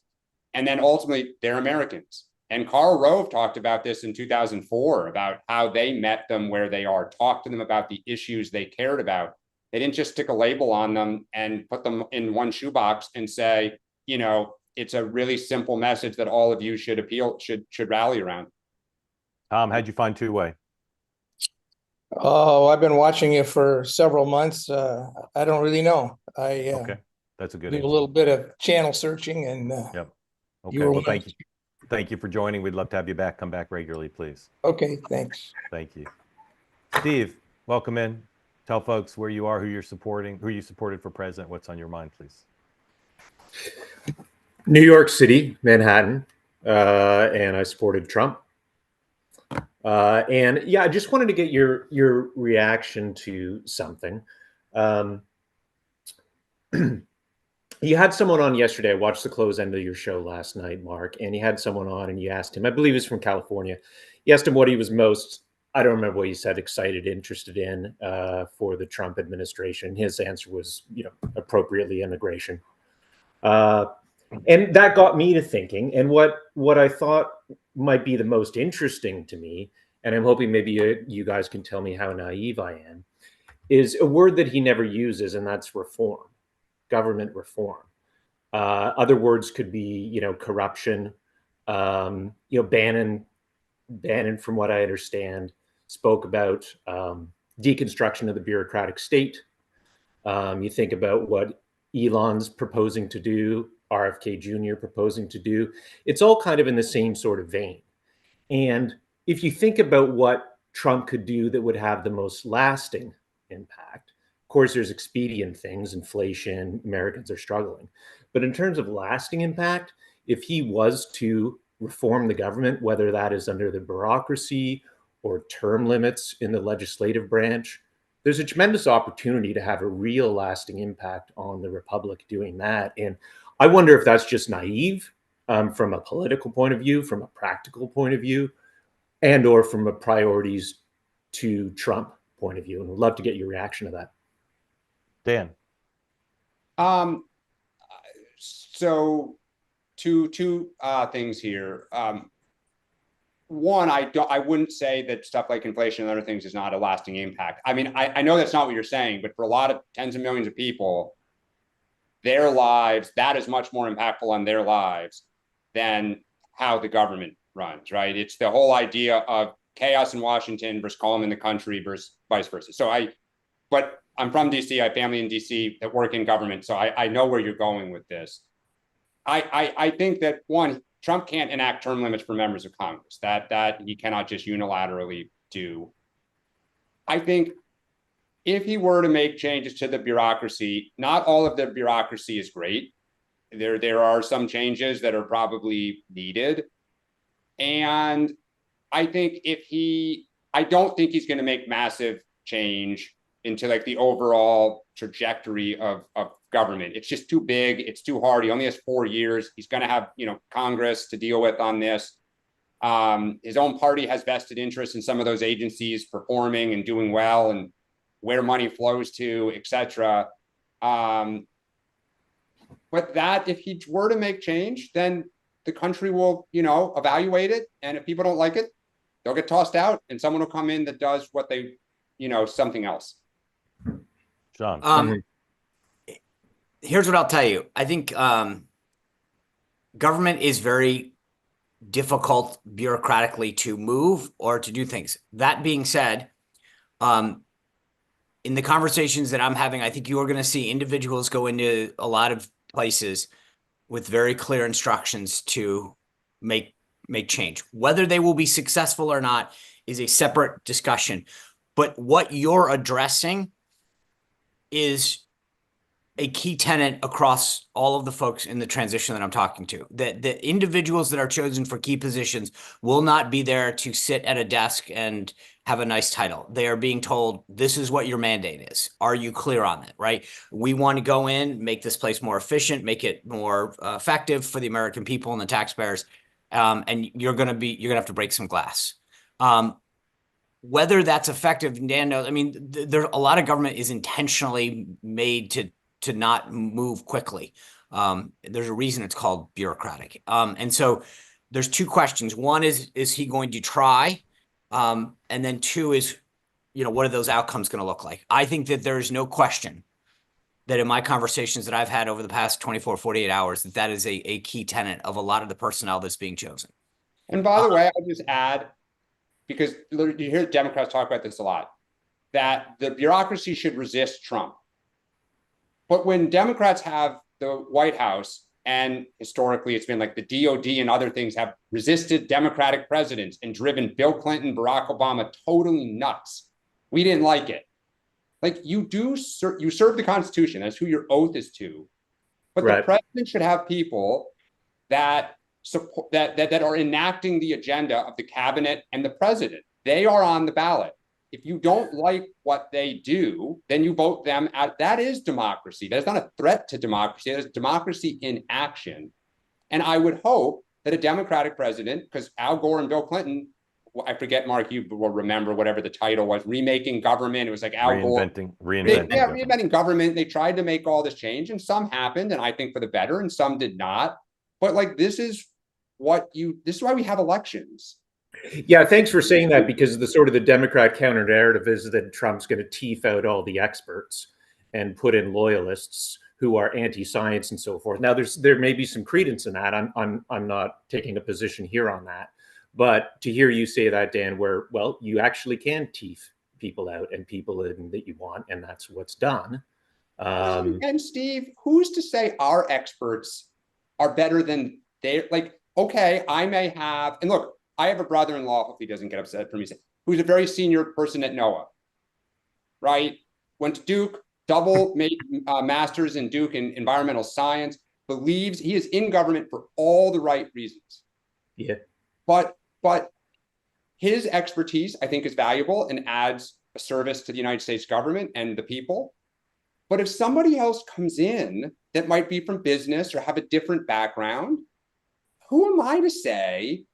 And then ultimately, they're Americans. And Karl Rove talked about this in 2004, about how they met them where they are, talked to them about the issues they cared about. They didn't just stick a label on them and put them in one shoebox and say, it's a really simple message that all of you should rally around. Tom, how'd you find Two-Way? Oh, I've been watching it for several months. I don't really know. Okay, that's a good do answer. a little bit of channel searching and yep. Okay, well, thank you. Thank you for joining. We'd love to have you back. Come back regularly, please. Okay, thanks. Thank you. Steve, welcome in. Tell folks where you are, who you supported for president, what's on your mind, please. New York City, Manhattan, and I supported Trump. And yeah, I just wanted to get your reaction to something. You had someone on yesterday. I watched the close end of your show last night, Mark, and you had someone on and you asked him, I believe he's from California. You asked him what he was most, I don't remember what he said, excited, interested in for the Trump administration. His answer was, appropriately immigration. And that got me to thinking, and what I thought might be the most interesting to me, and I'm hoping maybe you guys can tell me how naive I am, is a word that he never uses, and that's reform, government reform. Other words could be, corruption. Bannon, from what I understand, spoke about deconstruction of the bureaucratic state. You think about what Elon's proposing to do, RFK Jr. proposing to do. It's all kind of in the same sort of vein. And if you think about what Trump could do that would have the most lasting impact, of course, there's expedient things, inflation, Americans are struggling. But in terms of lasting impact, if he was to reform the government, whether that is under the bureaucracy or term limits in the legislative branch, there's a tremendous opportunity to have a real lasting impact on the republic doing that. And I wonder if that's just naive from a political point of view, from a practical point of view, and or from a priorities to Trump point of view. And we'd love to get your reaction to that. Dan. So two things here. One, I wouldn't say that stuff like inflation and other things is not a lasting impact. I mean, I know that's not what you're saying, but for a lot of tens of millions of people, their lives, that is much more impactful on their lives than how the government runs, right? It's the whole idea of chaos in Washington versus calm in the country versus vice versa. But I'm from DC, I have family in DC that work in government, so I know where you're going with this. I think that, one, Trump can't enact term limits for members of Congress. That he cannot just unilaterally do. I think if he were to make changes to the bureaucracy, not all of the bureaucracy is great. There are some changes that are probably needed. And I think I don't think he's going to make massive change into like the overall trajectory of government. It's just too big. It's too hard. He only has 4 years. He's going to have, Congress to deal with on this. His own party has vested interest in some of those agencies performing and doing well and where money flows to, et cetera. But that, if he were to make change, then the country will, evaluate it. And if people don't like it, they'll get tossed out and someone will come in that does what they, something else. John. Here's what I'll tell you. I think government is very difficult bureaucratically to move or to do things. That being said, in the conversations that I'm having, I think you are going to see individuals go into a lot of places with very clear instructions to make change. Whether they will be successful or not is a separate discussion. But what you're addressing is a key tenet across all of the folks in the transition that I'm talking to. That the individuals that are chosen for key positions will not be there to sit at a desk and have a nice title. They are being told, this is what your mandate is. Are you clear on that, right? We want to go in, make this place more efficient, make it more effective for the American people and the taxpayers. And you're going to have to break some glass. Whether that's effective, Dan knows. I mean, a lot of government is intentionally made to not move quickly. There's a reason it's called bureaucratic. And so there's two questions. One is he going to try? And then two is, what are those outcomes going to look like? I think that there's no question that in my conversations that I've had over the past 24, 48 hours, that is a key tenet of a lot of the personnel that's being chosen. And by the way, I'll just add, because you hear Democrats talk about this a lot, that the bureaucracy should resist Trump. But when Democrats have the White House, and historically it's been like the DOD and other things have resisted Democratic presidents and driven Bill Clinton, Barack Obama totally nuts. We didn't like it. Like you serve the Constitution. That's who your oath is to. But right. The president should have people that support that are enacting the agenda of the cabinet and the president. They are on the ballot. If you don't like what they do, then you vote them out. That is democracy. That is not a threat to democracy. That is democracy in action. And I would hope that a Democratic president, because Al Gore and Bill Clinton, I forget, Mark, you will remember whatever the title was, remaking government. It was like Al Gore. Reinventing government. They tried to make all this change and some happened, and I think for the better, and some did not. But like, this is why we have elections. Yeah, thanks for saying that, because the sort of the Democrat counter narrative is that Trump's going to teeth out all the experts and put in loyalists who are anti-science and so forth. Now, there may be some credence in that. I'm not taking a position here on that, but to hear you say that, Dan, where you actually can teeth people out and people in that you want, and that's what's done. And Steve, who's to say our experts are better than they? Like, okay, I may have, and look, I have a brother-in-law, hope he doesn't get upset for me, who's a very senior person at NOAA, right? Went to Duke, made masters in Duke in environmental science, believes he is in government for all the right reasons. Yeah. But his expertise, I think, is valuable and adds a service to the United States government and the people. But if somebody else comes in that might be from business or have a different background, who am I to say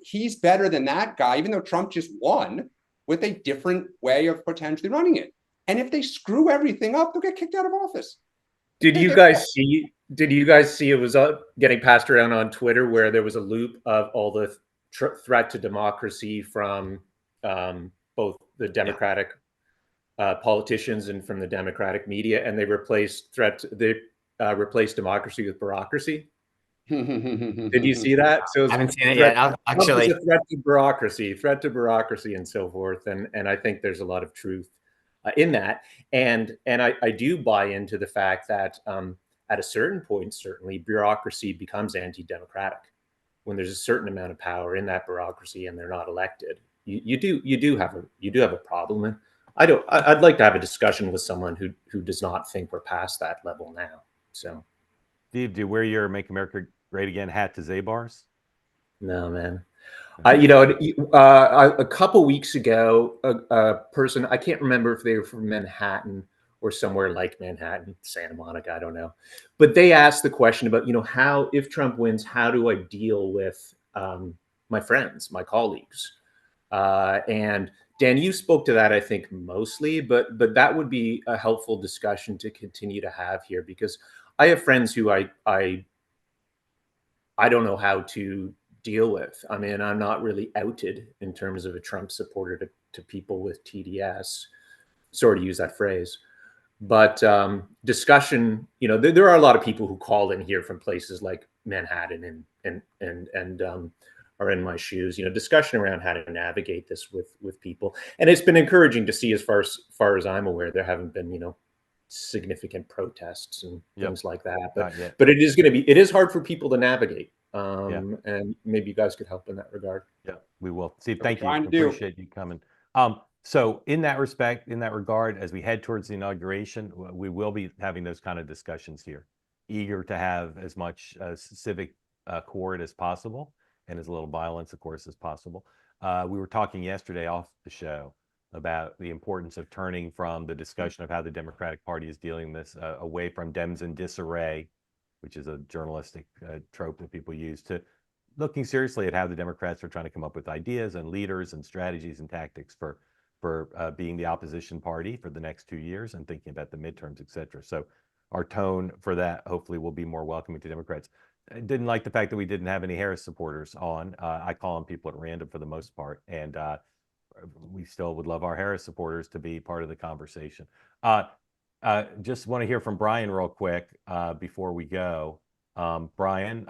he's better than that guy, even though Trump just won, with a different way of potentially running it? And if they screw everything up, they'll get kicked out of office. Did you guys see it was getting passed around on Twitter where there was a loop of all the threat to democracy from both the Democratic politicians and from the Democratic media, and they replaced democracy with bureaucracy? Did you see that? So I haven't seen it yet. Actually, a threat to bureaucracy and so forth. And I think there's a lot of truth in that. And I do buy into the fact that at a certain point, certainly bureaucracy becomes anti-democratic when there's a certain amount of power in that bureaucracy and they're not elected. You do have a problem. And I'd like to have a discussion with someone who does not think we're past that level now. So, Steve, do you wear your Make America Great Again hat to Zabar's? No, man. A couple weeks ago, a person, I can't remember if they were from Manhattan or somewhere like Manhattan, Santa Monica, I don't know. But they asked the question about, how, if Trump wins, how do I deal with my friends, my colleagues? And Dan, you spoke to that, I think, mostly, but that would be a helpful discussion to continue to have here, because I have friends who I don't know how to deal with. I mean, I'm not really outed in terms of a Trump supporter to people with TDS. Sorry to use that phrase, but discussion. There are a lot of people who called in here from places like Manhattan and are in my shoes. Discussion around how to navigate this with people, and it's been encouraging to see. As far as I'm aware, there haven't been significant protests and things like that. But it is hard for people to navigate. And maybe you guys could help in that regard. Yeah, we will. Steve, thank you. Appreciate you coming. So in that regard, as we head towards the inauguration, we will be having those kind of discussions here. Eager to have as much civic accord as possible and as little violence, of course, as possible. We were talking yesterday off the show about the importance of turning from the discussion of how the Democratic Party is dealing with this away from Dems in disarray, which is a journalistic trope that people use, to looking seriously at how the Democrats are trying to come up with ideas and leaders and strategies and tactics for being the opposition party for the next 2 years and thinking about the midterms, et cetera. So our tone for that hopefully will be more welcoming to Democrats. I didn't like the fact that we didn't have any Harris supporters on. I call on people at random for the most part, and we still would love our Harris supporters to be part of the conversation. Just want to hear from Brian real quick before we go. Brian,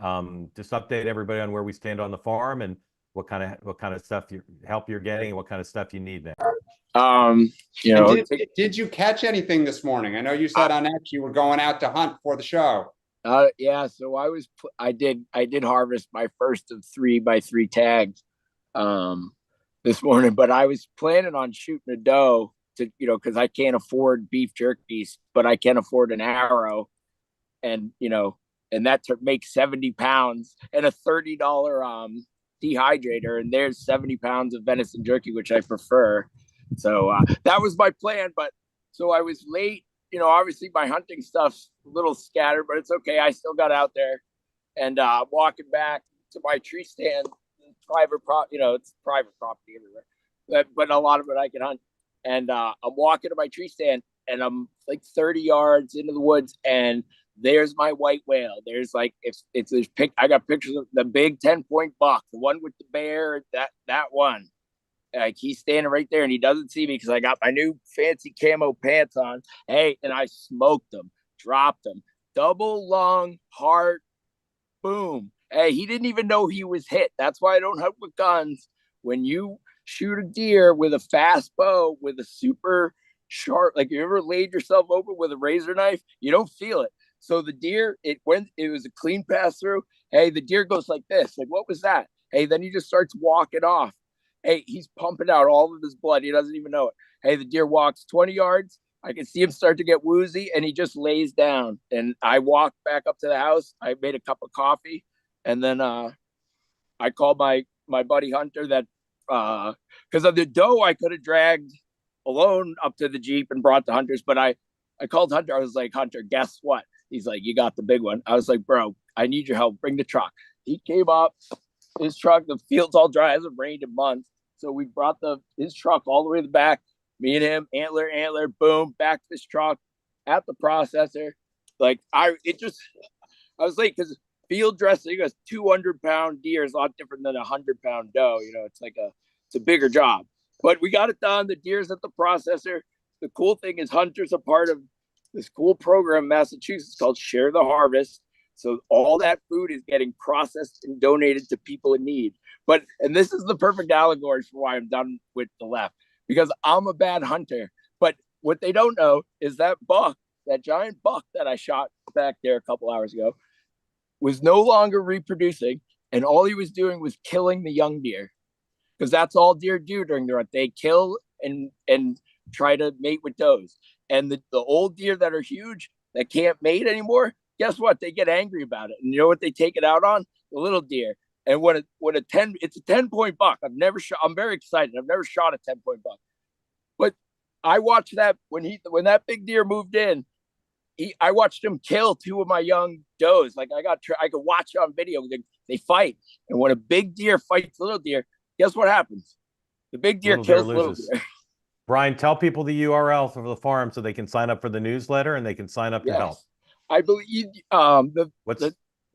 just update everybody on where we stand on the farm and what kind of stuff help you're getting and what kind of stuff you need now. Did you catch anything this morning? I know you said on X you were going out to hunt for the show. Yeah, so I did harvest my first of 3x3 tags this morning, but I was planning on shooting a doe to, because I can't afford beef jerkies, but I can afford an arrow, and that makes 70 pounds and a $30 dehydrator, and there's 70 pounds of venison jerky, which I prefer. So that was my plan, but so I was late. Obviously my hunting stuff's a little scattered, but it's okay. I still got out there, and walking back to my tree stand. It's private property everywhere, but a lot of it I can hunt. And I'm walking to my tree stand, and I'm like 30 yards into the woods, and there's my white whale. There's like, I got pictures of the big 10-point buck, the one with the bear, that one. Like he's standing right there and he doesn't see me because I got my new fancy camo pants on. Hey, and I smoked him, dropped him, double lung heart, boom. Hey, he didn't even know he was hit. That's why I don't hunt with guns. When you shoot a deer with a fast bow, with a super sharp, like you ever laid yourself open with a razor knife, you don't feel it. So the deer, it was a clean pass through. Hey, the deer goes like this. Like, what was that? Hey, then he just starts walking off. Hey, he's pumping out all of his blood. He doesn't even know it. Hey, the deer walks 20 yards. I can see him start to get woozy and he just lays down. And I walked back up to the house. I made a cup of coffee. And then I called my buddy Hunter that because of the doe I could have dragged alone up to the Jeep and brought the hunters. But I called Hunter. I was like, Hunter, guess what? He's like, you got the big one. I was like, bro, I need your help. Bring the truck. He came up, his truck, the field's all dry. It hasn't rained in months. So we brought his truck all the way to the back. Me and him, antler, boom, back to his truck at the processor. Like I was late because field dressing a 200-pound deer is a lot different than a 100-pound doe. You know, it's a bigger job. But we got it done. The deer's at the processor. The cool thing is Hunter's a part of this cool program in Massachusetts called Share the Harvest. So all that food is getting processed and donated to people in need. And this is the perfect allegory for why I'm done with the left, because I'm a bad hunter. But what they don't know is that buck, that giant buck that I shot back there a couple hours ago, was no longer reproducing. And all he was doing was killing the young deer, because that's all deer do during the rut. They kill and try to mate with does. And the old deer that are huge that can't mate anymore, guess what? They get angry about it. And you know what they take it out on? The little deer. And it's a 10-point buck. I'm very excited. I've never shot a 10-point buck. But I watched that when that big deer moved in, I watched him kill two of my young does. Like I could watch it on video. They fight. And when a big deer fights a little deer, guess what happens? The big deer kills little deer. Brian, tell people the URL for the farm so they can sign up for the newsletter and they can sign up to help. I believe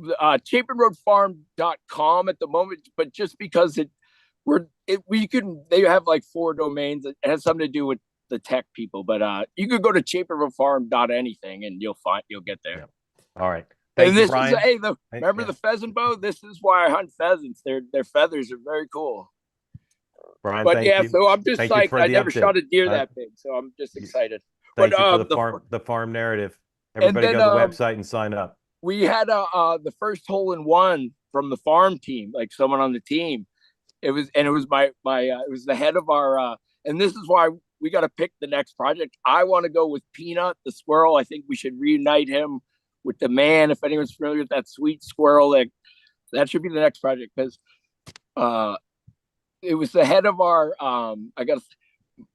chapinroadfarm.com at the moment, but just because they have like 4 domains. It has something to do with the tech people, but you could go to chapinroadfarm.anything and you'll get there. Yeah. All right. Thank you, Brian. Remember the pheasant bow? This is why I hunt pheasants. Their feathers are very cool. Brian, but yeah, so I'm just psyched. I never shot a deer that big, so I'm just excited. Thank you for the farm narrative. Everybody go to the website and sign up. We had the first hole in one from the farm team, like someone on the team. It was the head of our and this is why we got to pick the next project. I want to go with Peanut, the squirrel. I think we should reunite him with the man. If anyone's familiar with that sweet squirrel, that should be the next project, because it was the head of our I guess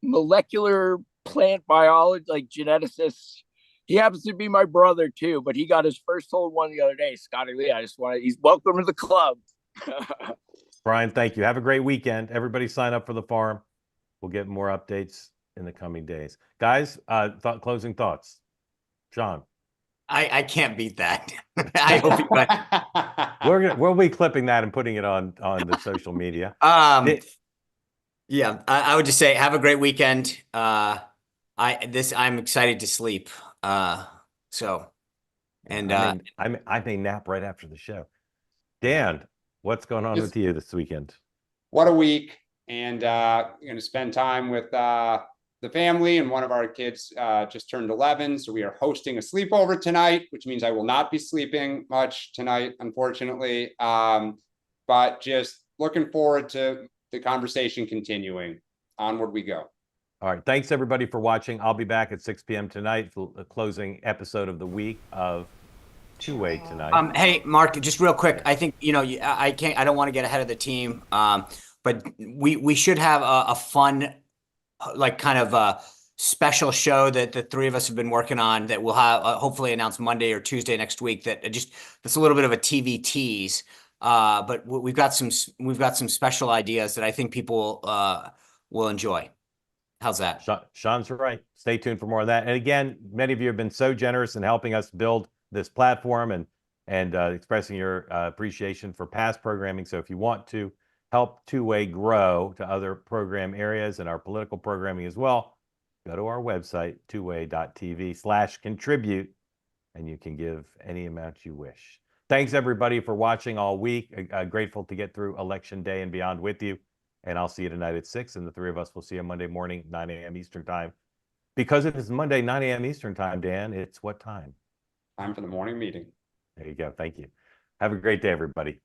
molecular plant biology, like geneticist. He happens to be my brother too, but he got his first hole in one the other day. Scotty Lee, he's welcome to the club. Brian, thank you. Have a great weekend. Everybody sign up for the farm. We'll get more updates in the coming days. Guys, closing thoughts. John. I can't beat that. I hope we'll be clipping that and putting it on the social media. Yeah, I would just say have a great weekend. I'm excited to sleep. I may nap right after the show. Dan, what's going on with you this weekend? What a week. And I'm going to spend time with the family, and one of our kids just turned 11. So we are hosting a sleepover tonight, which means I will not be sleeping much tonight, unfortunately. But just looking forward to the conversation continuing. Onward we go. All right. Thanks, everybody, for watching. I'll be back at 6 p.m. tonight for the closing episode of the week of Two-Way tonight. Hey, Mark, just real quick. I think, I don't want to get ahead of the team. But we should have a fun, like kind of a special show that the three of us have been working on that we'll have hopefully announced Monday or Tuesday next week. That's a little bit of a TV tease. But we've got some special ideas that I think people will enjoy. How's that? Sean's right. Stay tuned for more of that. And again, many of you have been so generous in helping us build this platform and expressing your appreciation for past programming. So if you want to help Two-Way grow to other program areas and our political programming as well, go to our website, twoway.tv/contribute, and you can give any amount you wish. Thanks everybody for watching all week. Grateful to get through Election Day and beyond with you. And I'll see you tonight at 6, and the three of us will see you Monday morning, 9 a.m. Eastern time. Because it is Monday, 9 a.m. Eastern time, Dan, it's what time? Time for the morning meeting. There you go. Thank you. Have a great day, everybody.